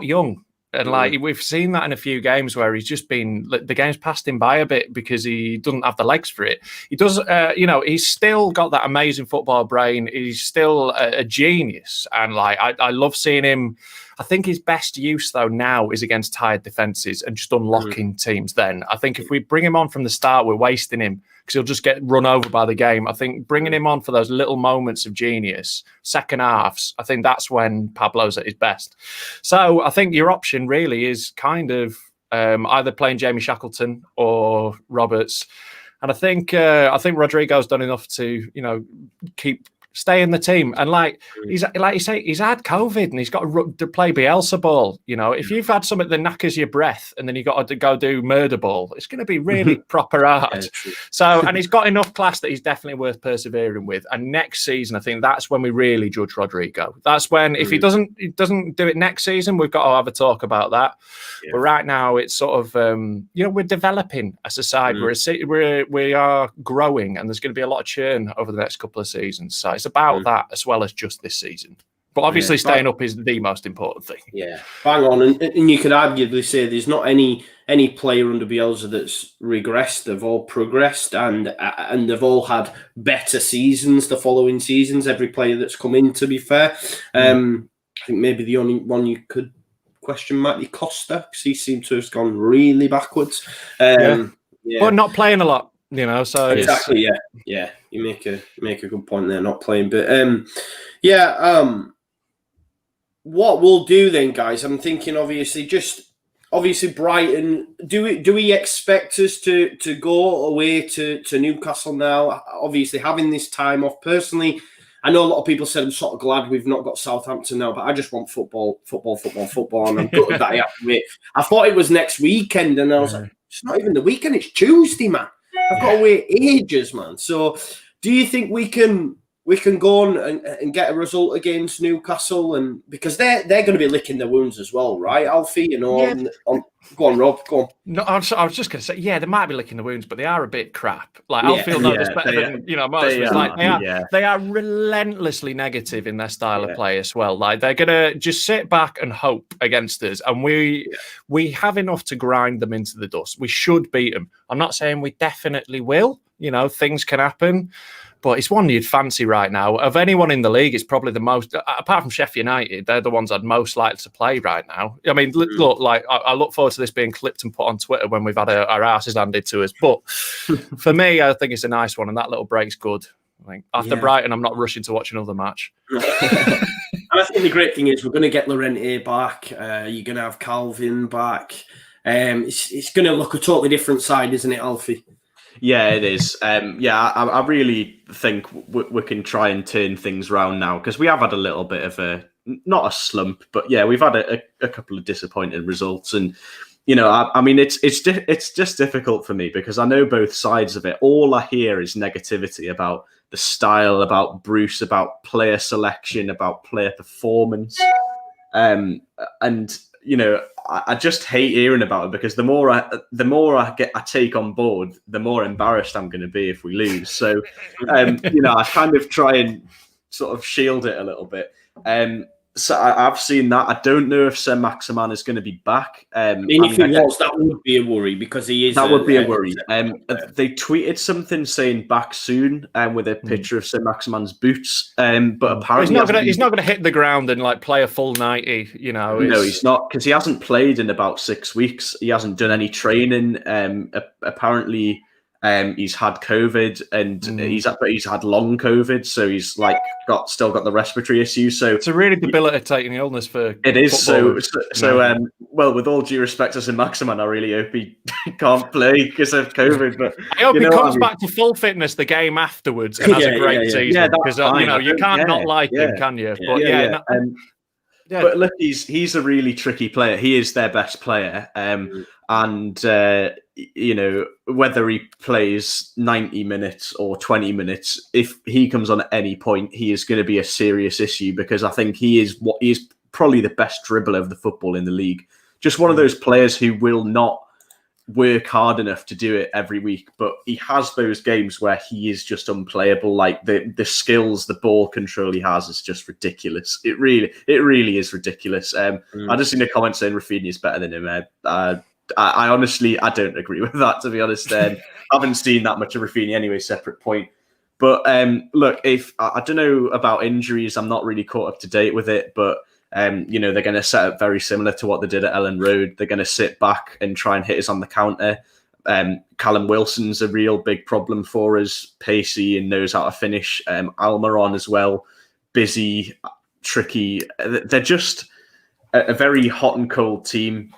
young. And like we've seen that in a few games where he's just been, the game's passed him by a bit because he doesn't have the legs for it. He does, he's still got that amazing football brain. He's still a genius. And like, I love seeing him. I think his best use though now is against tired defenses and just unlocking teams. Then I think if we bring him on from the start, we're wasting him because he'll just get run over by the game. I think bringing him on for those little moments of genius, second halves, I think that's when Pablo's at his best. So I think your option really is kind of either playing Jamie Shackleton or Roberts. And I think Rodrigo's done enough to, stay in the team. And like you say, he's had COVID and he's got to play Bielsa ball. If you've had something that knackers your breath and then you got to go do murder ball, it's going to be really proper hard. So, and he's got enough class that he's definitely worth persevering with. And next season, I think that's when we really judge Rodrigo. That's when, if he doesn't do it next season, we've got to have a talk about that. But right now, it's sort of, we're developing as a side. We are growing, and there's going to be a lot of churn over the next couple of seasons. So it's about that as well as just this season. But obviously staying up is the most important thing. Yeah, bang on. And you could arguably say there's not any player under Bielsa that's regressed. They've all progressed and they've all had better seasons the following seasons. Every player that's come in, to be fair. I think maybe the only one you could question might be Costa, because he seemed to have gone really backwards. But not playing a lot. So exactly, yeah. You make a good point there, not playing, but what we'll do then, guys? I'm thinking, obviously Brighton. Do we expect us to go away to Newcastle now? Obviously, having this time off. Personally, I know a lot of people said I'm sort of glad we've not got Southampton now, but I just want football, and I'm gutted that I have to wait. I thought it was next weekend, and I was like, it's not even the weekend; it's Tuesday, man. I've got to wait ages, man. So, do you think we can go on and get a result against Newcastle? And because they're going to be licking their wounds as well, right, Alfie? Go on, Rob. Go on. No, I was just going to say, they might be licking the wounds, but they are a bit crap. Like Alfie knows this better than most. They are relentlessly negative in their style of play as well. Like they're going to just sit back and hope against us, and we have enough to grind them into the dust. We should beat them. I'm not saying we definitely will. Things can happen. But it's one you'd fancy right now. Of anyone in the league, it's probably the most, apart from Sheffield United, they're the ones I'd most like to play right now. I mean, look, like I look forward to this being clipped and put on Twitter when we've had our asses handed to us. But for me, I think it's a nice one, and that little break's good. I think after Brighton, I'm not rushing to watch another match. And I think the great thing is we're going to get Llorente back. You're going to have Calvin back. It's going to look a totally different side, isn't it, Alfie? Yeah, it is. I really think we can try and turn things around now, because we have had a little bit of not a slump, but we've had a couple of disappointing results. And, I mean, it's just difficult for me because I know both sides of it. All I hear is negativity about the style, about Bruce, about player selection, about player performance. And you know, I just hate hearing about it, because the more I take on board, the more embarrassed I'm going to be if we lose. So, you know, I kind of try and sort of shield it a little bit. So I've seen that. I don't know if Sir Maximan is going to be back. If he was, that would be a worry, because he is. That would be a worry. They tweeted something saying back soon, with a picture of Sir Maximan's boots. But apparently he's not gonna hit the ground and like play a full 90. You know, no, he's not, because he hasn't played in about 6 weeks. He hasn't done any training. Apparently. He's had COVID, and he's had long COVID, so he's like still got the respiratory issues. So it's a really debilitating illness for it is. So well, with all due respect to Sir Maximan, I really hope he can't play because of COVID. But I hope he comes back to full fitness the game afterwards and has a great season. Because you know you can't not like him, can you? But but look, he's a really tricky player. He is their best player, and you know, whether he plays 90 minutes or 20 minutes, if he comes on at any point, he is going to be a serious issue, because I think he is probably the best dribbler of the football in the league. Just one of those players who will not work hard enough to do it every week, but he has those games where he is just unplayable. Like the skills, the ball control he has is just ridiculous. It really is ridiculous. I just seen a comment saying Rafinha is better than him. I honestly, I don't agree with that, to be honest. I haven't seen that much of Rafinha anyway, separate point. But look, if I don't know about injuries, I'm not really caught up to date with it, but you know, they're going to set up very similar to what they did at Ellen Road. They're going to sit back and try and hit us on the counter. Callum Wilson's a real big problem for us, pacey and knows how to finish. Almiron as well, busy, tricky. They're just a very hot and cold team.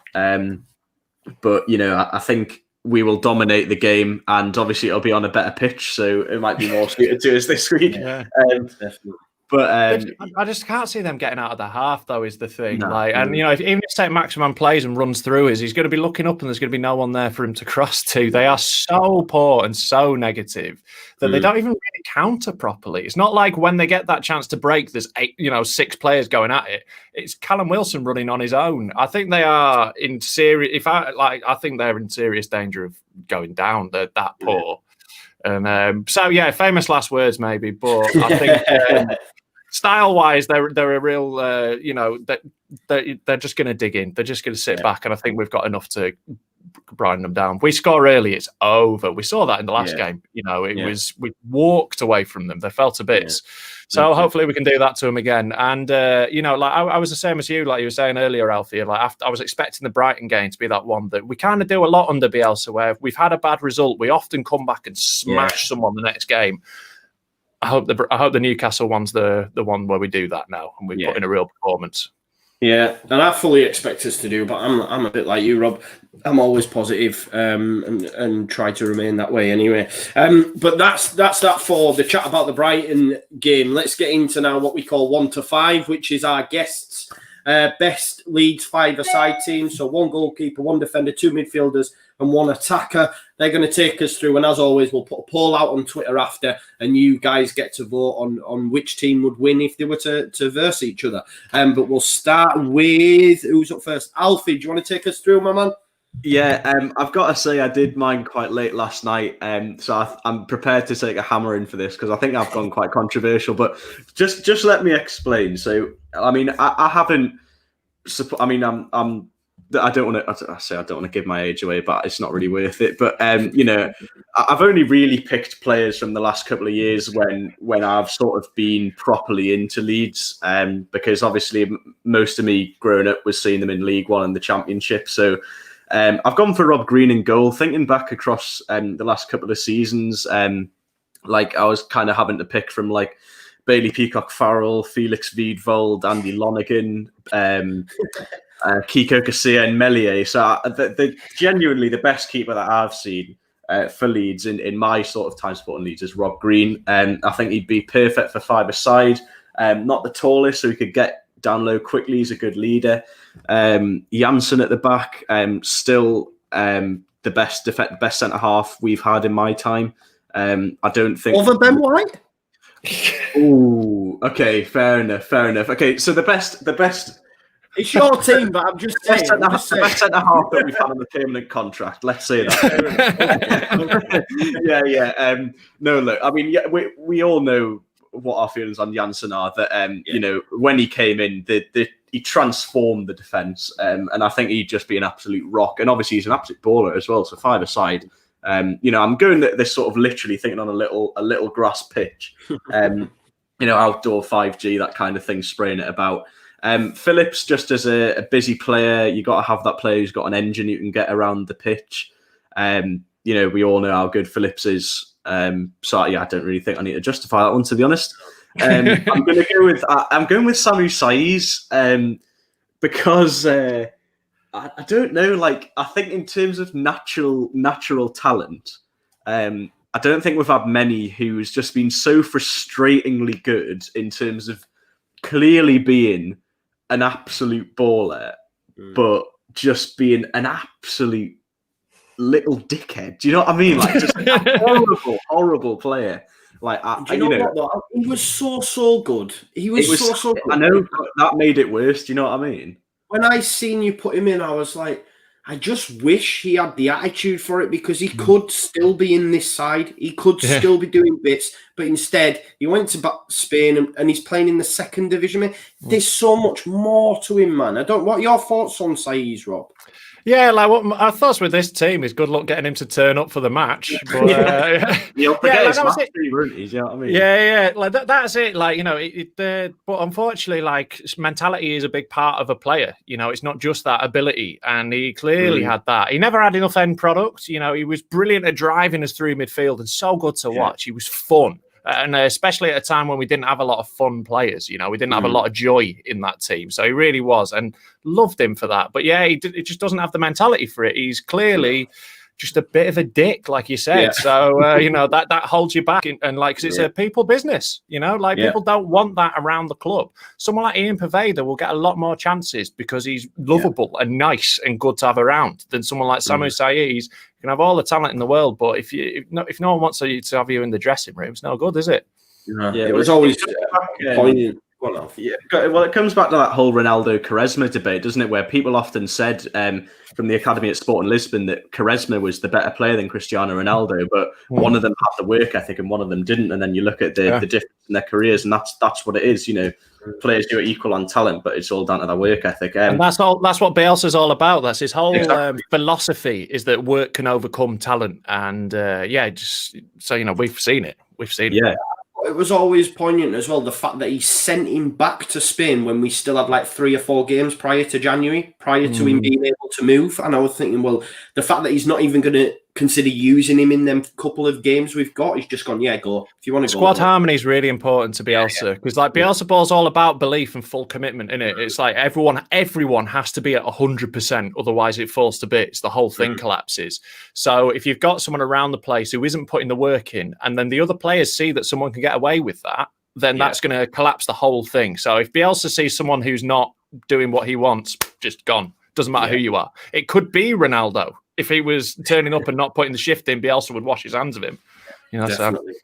But, you know, I think we will dominate the game, and obviously it'll be on a better pitch, so it might be more suited to us this week. Yeah, definitely. But I just can't see them getting out of the half, though, is the thing. No, and, you know, even if St. Maximan plays and runs through us, he's going to be looking up and there's going to be no one there for him to cross to. They are so poor and so negative that they don't even really counter properly. It's not like when they get that chance to break, there's 6 players going at it. It's Callum Wilson running on his own. I think they are in serious. I think they're in serious danger of going down. They're that poor. And so, yeah, famous last words maybe, but I think style-wise, they're a real, you know, they're just going to dig in. They're just going to sit back, and I think we've got enough to grind them down. If we score early, it's over. We saw that in the last game. You know, it was, we walked away from them. They fell to bits. So hopefully we can do that to them again. And, you know, like I was the same as you, like you were saying earlier, Alfie, like I was expecting the Brighton game to be that one that we kind of do a lot under Bielsa, where if we've had a bad result, we often come back and smash someone the next game. I hope the Newcastle one's the one where we do that now and we put in a real performance. Yeah, and I fully expect us to do, but I'm a bit like you, Rob. I'm always positive, and try to remain that way anyway. But that's that for the chat about the Brighton game. Let's get into now what we call 1 to 5, which is our guests' best Leeds 5-a-side team. So 1 goalkeeper, 1 defender, 2 midfielders, and 1 attacker. They're going to take us through, and as always, we'll put a poll out on Twitter after, and you guys get to vote on which team would win if they were to verse each other. But we'll start with, who's up first? Alfie, do you want to take us through, my man? Yeah, I've got to say I did mine quite late last night, so I'm prepared to take a hammering for this because I think I've gone quite controversial. But just let me explain. So, I mean, I haven't. I mean, I don't want to give my age away, but it's not really worth it. But you know, I've only really picked players from the last couple of years when I've sort of been properly into Leeds, because obviously most of me growing up was seeing them in League One and the Championship. So I've gone for Rob Green in goal. Thinking back across the last couple of seasons, like I was kind of having to pick from like Bailey Peacock-Farrell, Felix Wiedwold, Andy Lonergan, Kiko Casilla and Melier. So they're genuinely the best keeper that I've seen for Leeds in my sort of time supporting Leeds is Rob Green. I think he'd be perfect for 5-a-side. Not the tallest, so he could get down low quickly. He's a good leader. Janssen at the back, still the best centre-half we've had in my time. I don't think... Over Ben White? Oh, okay, fair enough. Okay, so the best It's your team, but I'm just saying. The best centre half that we've had on the permanent contract. Let's say that. Yeah. No, look, I mean, yeah, we all know what our feelings on Janssen are. That you know, when he came in, he transformed the defence, and I think he'd just be an absolute rock. And obviously, he's an absolute baller as well. So 5-a-side. You know, I'm going at this sort of literally thinking on a little grass pitch. You know, outdoor 5G, that kind of thing, spraying it about. Phillips, just as a busy player, you got to have that player who's got an engine who can get around the pitch. You know, we all know how good Phillips is. So yeah, I don't really think I need to justify that one, to be honest. I'm going to go with Samu Saiz because I don't know. Like, I think in terms of natural talent, I don't think we've had many who's just been so frustratingly good in terms of clearly being an absolute baller, but just being an absolute little dickhead. Do you know what I mean? Like, just a horrible player. Like, do you know what? Though? He was so good. He was so good. I know that made it worse. Do you know what I mean? When I seen you put him in, I was like, I just wish he had the attitude for it, because he could still be in this side. He could still be doing bits, but instead he went to Spain and he's playing in the second division. Man, there's so much more to him, man. What are your thoughts on Saiz, Rob? Yeah, like what our thoughts with this team is good luck getting him to turn up for the match. But, You'll forget his match, won't he? You know what I mean? Yeah. Like that's it. Like, you know, but unfortunately, like, mentality is a big part of a player. You know, it's not just that ability, and he clearly had that. He never had enough end product. You know, he was brilliant at driving us through midfield and so good to watch. He was fun. And especially at a time when we didn't have a lot of fun players, you know, we didn't have a lot of joy in that team. So he really was, and loved him for that. But yeah, he just doesn't have the mentality for it. He's clearly just a bit of a dick, like you said. Yeah. So, you know, that holds you back. And like, 'cause it's a people business, you know, like people don't want that around the club. Someone like Ian Pervader will get a lot more chances because he's lovable and nice and good to have around than someone like Samu Saiz. You can have all the talent in the world, but if no one wants to have you in the dressing room, it's no good, is it? Yeah, it was always poignant. Yeah, well, it comes back to that whole Ronaldo Quaresma debate, doesn't it? Where people often said from the academy at Sporting Lisbon that Quaresma was the better player than Cristiano Ronaldo, but one of them had the work ethic and one of them didn't. And then you look at the difference in their careers, and that's what it is. You know, players do it equal on talent, but it's all down to their work ethic. And that's what Bielsa's all about. That's his whole philosophy, is that work can overcome talent. And just so you know, we've seen it. Yeah. It was always poignant as well, the fact that he sent him back to Spain when we still had like 3 or 4 games prior to January, prior to him being able to move. And I was thinking, well, the fact that he's not even going to consider using him in them couple of games we've got, he's just gone, go. If you want to go. Squad harmony is really important to Bielsa, because like Bielsa ball's all about belief and full commitment, isn't it? It's like everyone has to be at 100%, otherwise it falls to bits. The whole thing collapses. So if you've got someone around the place who isn't putting the work in, and then the other players see that someone can get away with that, then that's going to collapse the whole thing. So if Bielsa sees someone who's not doing what he wants, just gone. Doesn't matter who you are. It could be Ronaldo. If he was turning up and not putting the shift in, Bielsa would wash his hands of him. You know, definitely.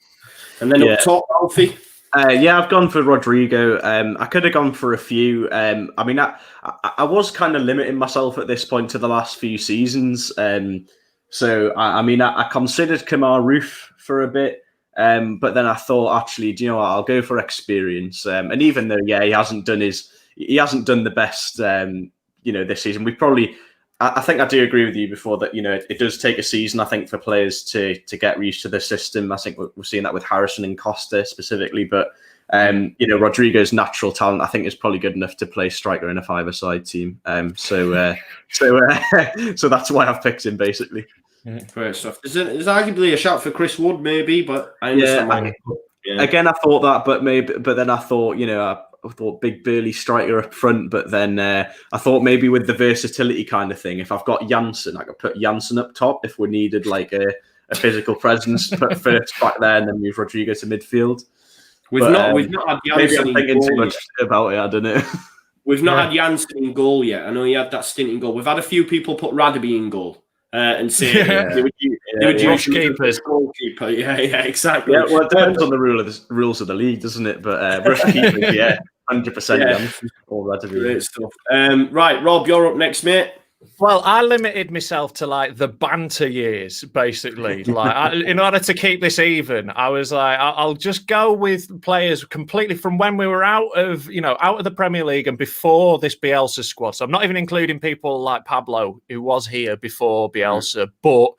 And then up top, Alfie. I've gone for Rodrigo. I could have gone for a few. I mean, I was kind of limiting myself at this point to the last few seasons. So I considered Kemar Roof for a bit, but then I thought, actually, do you know what? I'll go for experience. And even though, he hasn't done the best, this season. I think I do agree with you before that, you know, it does take a season, I think, for players to get used to the system. I think we're seeing that with Harrison and Costa specifically. But, Rodrigo's natural talent, I think, is probably good enough to play striker in a 5-a-side team. So that's why I've picked him, basically. Great stuff. There's arguably a shout for Chris Wood, maybe, but I understand. Again, I thought that, but then I thought, I thought big burly striker up front, but then I thought maybe with the versatility kind of thing, if I've got Janssen, I could put Janssen up top if we needed like a physical presence, put first back there and then move Rodrigo to midfield. We've not had Janssen. Maybe I'm thinking too much about it, I don't know. We've not had Janssen in goal yet. I know he had that stint in goal. We've had a few people put Radaby in goal. And say they would use keepers. Goalkeeper. Yeah, exactly. Yeah, well, it depends on the rules of the league, doesn't it? But rush keepers, 100%. All that to be Great stuff. Right, Rob, you're up next, mate. Well, I limited myself to like the banter years, basically. Like, in order to keep this even, I was like, I'll just go with players completely from when we were out of the Premier League and before this Bielsa squad. So I'm not even including people like Pablo, who was here before Bielsa, but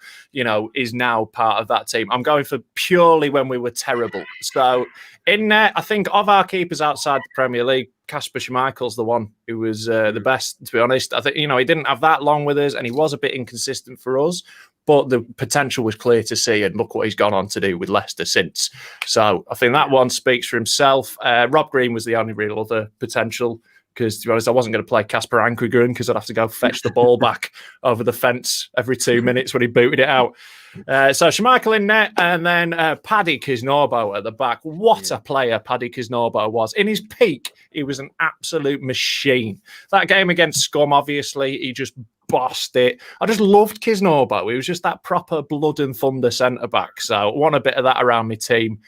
is now part of that team. I'm going for purely when we were terrible. So in there, I think of our keepers outside the Premier League, Kasper Schmeichel's the one who was the best, to be honest. I think, he didn't have that long with us and he was a bit inconsistent for us, but the potential was clear to see. And look what he's gone on to do with Leicester since. So I think that one speaks for himself. Rob Green was the only real other potential because, to be honest, I wasn't going to play Kasper Ankergren because I'd have to go fetch the ball back over the fence every 2 minutes when he booted it out. So Schmeichel in net, and then Paddy Kisnorbo at the back. What a player Paddy Kisnorbo was. In his peak, he was an absolute machine. That game against Scum, obviously, he just bossed it. I just loved Kisnorbo. He was just that proper blood and thunder centre-back. So I want a bit of that around my team.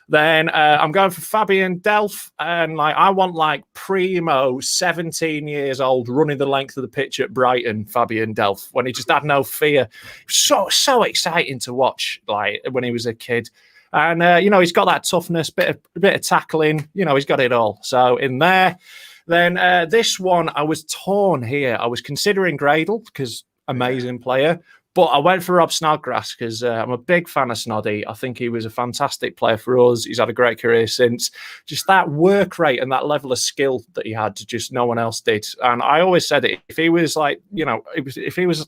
Then I'm going for Fabian Delph, and I want primo 17 years old running the length of the pitch at Brighton, Fabian Delph, when he just had no fear. So exciting to watch, when he was a kid. And he's got that toughness, bit of tackling. He's got it all. So in there, then this one I was torn here. I was considering Gradle because amazing player. But I went for Rob Snodgrass because I'm a big fan of Snoddy. I think he was a fantastic player for us. He's had a great career since. Just that work rate and that level of skill that he had, just no one else did. And I always said it, if he was if he was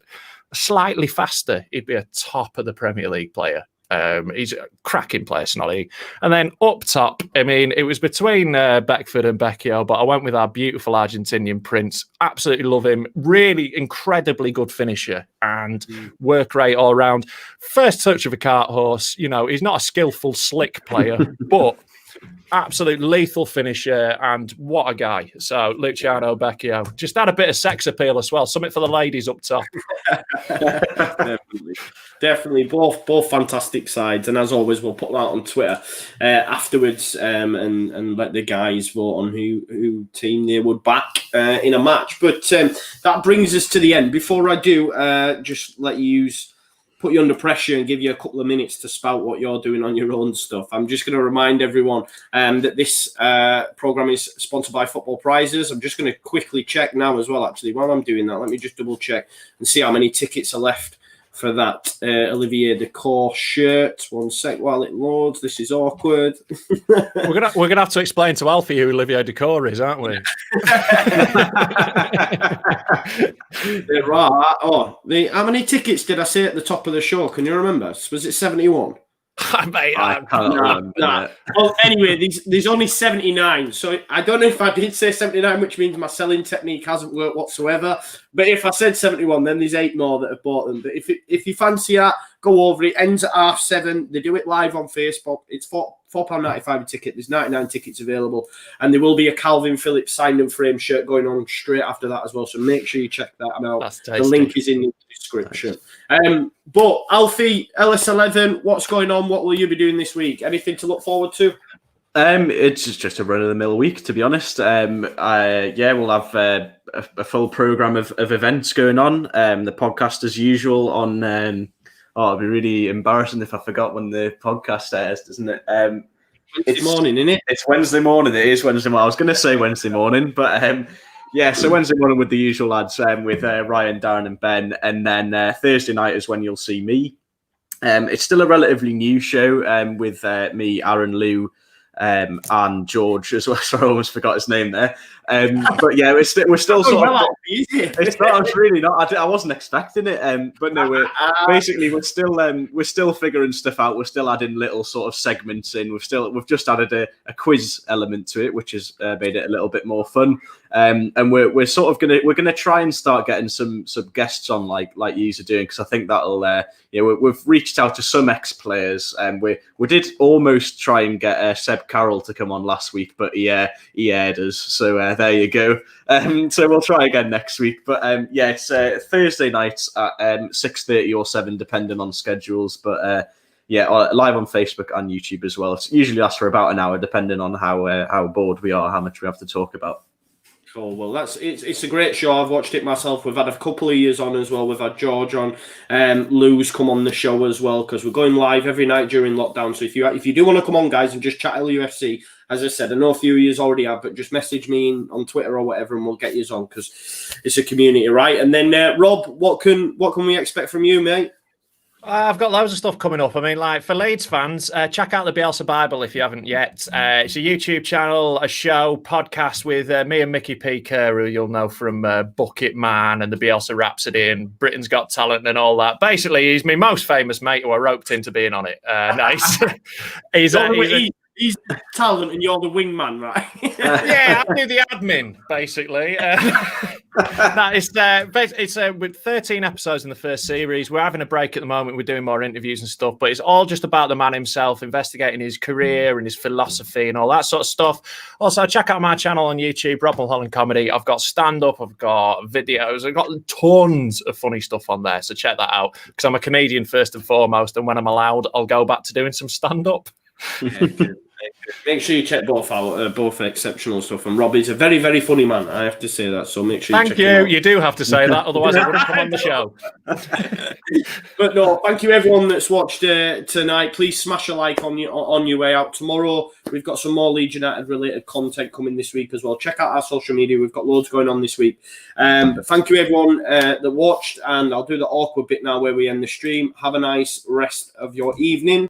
slightly faster, he'd be a top of the Premier League player. He's a cracking player, Snoddy. And then up top, it was between Beckford and Becchio, but I went with our beautiful Argentinian prince. Absolutely love him. Really incredibly good finisher and work rate all around. First touch of a cart horse. He's not a skillful, slick player, but absolute lethal finisher, and what a guy. So Luciano Becchio just had a bit of sex appeal as well. Something for the ladies up top. Definitely, both fantastic sides, and as always, we'll put that on Twitter afterwards, and let the guys vote on who team they would back in a match. But that brings us to the end. Before I do, just let you put you under pressure and give you a couple of minutes to spout what you're doing on your own stuff. I'm just going to remind everyone that this program is sponsored by Football Prizes. I'm just going to quickly check now as well, actually. While I'm doing that, let me just double check and see how many tickets are left for that Olivier Decor shirt. 1 sec while it loads. This is awkward. We're gonna have to explain to Alfie who Olivier Decor is, aren't we? There are. How many tickets did I say at the top of the show? Can you remember? Was it 71? Mate, I can't remember. Well, anyway, there's only 79. So I don't know if I did say 79, which means my selling technique hasn't worked whatsoever. But if I said 71, then there's 8 more that have bought them. But if you fancy that, go over. It ends at 7:30. They do it live on Facebook. It's £4.95 a ticket. There's 99 tickets available. And there will be a Calvin Phillips signed and framed shirt going on straight after that as well. So make sure you check that out. The link is in the description. But Alfie, LS11, what's going on? What will you be doing this week? Anything to look forward to? It's just a run-of-the-mill week, to be honest. We'll have a full program of events going on. The podcast, as usual, on... it'd be really embarrassing if I forgot when the podcast airs, doesn't it? Wednesday morning, isn't it? It's Wednesday morning. It is Wednesday morning. I was going to say Wednesday morning, but so Wednesday morning with the usual lads, with Ryan, Darren and Ben. And then Thursday night is when you'll see me. It's still a relatively new show with me, Aaron, Lou, and George as well. Sorry, I almost forgot his name there. But yeah, we're still sort of. It's not. It's really not. I wasn't expecting it. But no, we're still figuring stuff out. We're still adding little sort of segments in. We've just added a quiz element to it, which has made it a little bit more fun. And we're sort of gonna try and start getting some guests on like you are doing, because I think that'll we've reached out to some ex-players, and we did almost try and get Seb Carroll to come on last week, but he aired us, so there you go. So we'll try again next week, but it's Thursday nights at 6:30 or 7 depending on schedules, but yeah, live on Facebook and YouTube as well. It usually lasts for about an hour, depending on how bored we are, how much we have to talk about. Cool. Well, it's a great show. I've watched it myself. We've had a couple of years on as well. We've had George on, Lou's come on the show as well, because we're going live every night during lockdown. So if you do want to come on, guys, and just chat LUFC, as I said, I know a few of you already have, but just message me on Twitter or whatever, and we'll get you on, because it's a community, right? And then Rob, what can we expect from you, mate? I've got loads of stuff coming up. I mean, like, for Leeds fans, check out the Bielsa Bible if you haven't yet. It's a YouTube channel, a show, podcast with me and Mickey P. Kerr, who you'll know from Bucket Man and the Bielsa Rhapsody and Britain's Got Talent and all that. Basically, he's my most famous mate who I roped into being on it. Nice. He's the talent and you're the wingman, right? Yeah, I do the admin, basically. It's with 13 episodes in the first series. We're having a break at the moment. We're doing more interviews and stuff, but it's all just about the man himself, investigating his career and his philosophy and all that sort of stuff. Also, check out my channel on YouTube, Rob Mulholland Comedy. I've got stand-up, I've got videos, I've got tons of funny stuff on there, so check that out, because I'm a comedian first and foremost, and when I'm allowed, I'll go back to doing some stand-up. Make sure you check both out, both exceptional stuff. And Rob is a very, very funny man. I have to say that. So make sure you check him out. You do have to say that, otherwise I wouldn't come on the show. But no, thank you everyone that's watched tonight. Please smash a like on your way out. Tomorrow we've got some more Leeds United related content coming this week as well. Check out our social media. We've got loads going on this week. But thank you everyone that watched, and I'll do the awkward bit now where we end the stream. Have a nice rest of your evening.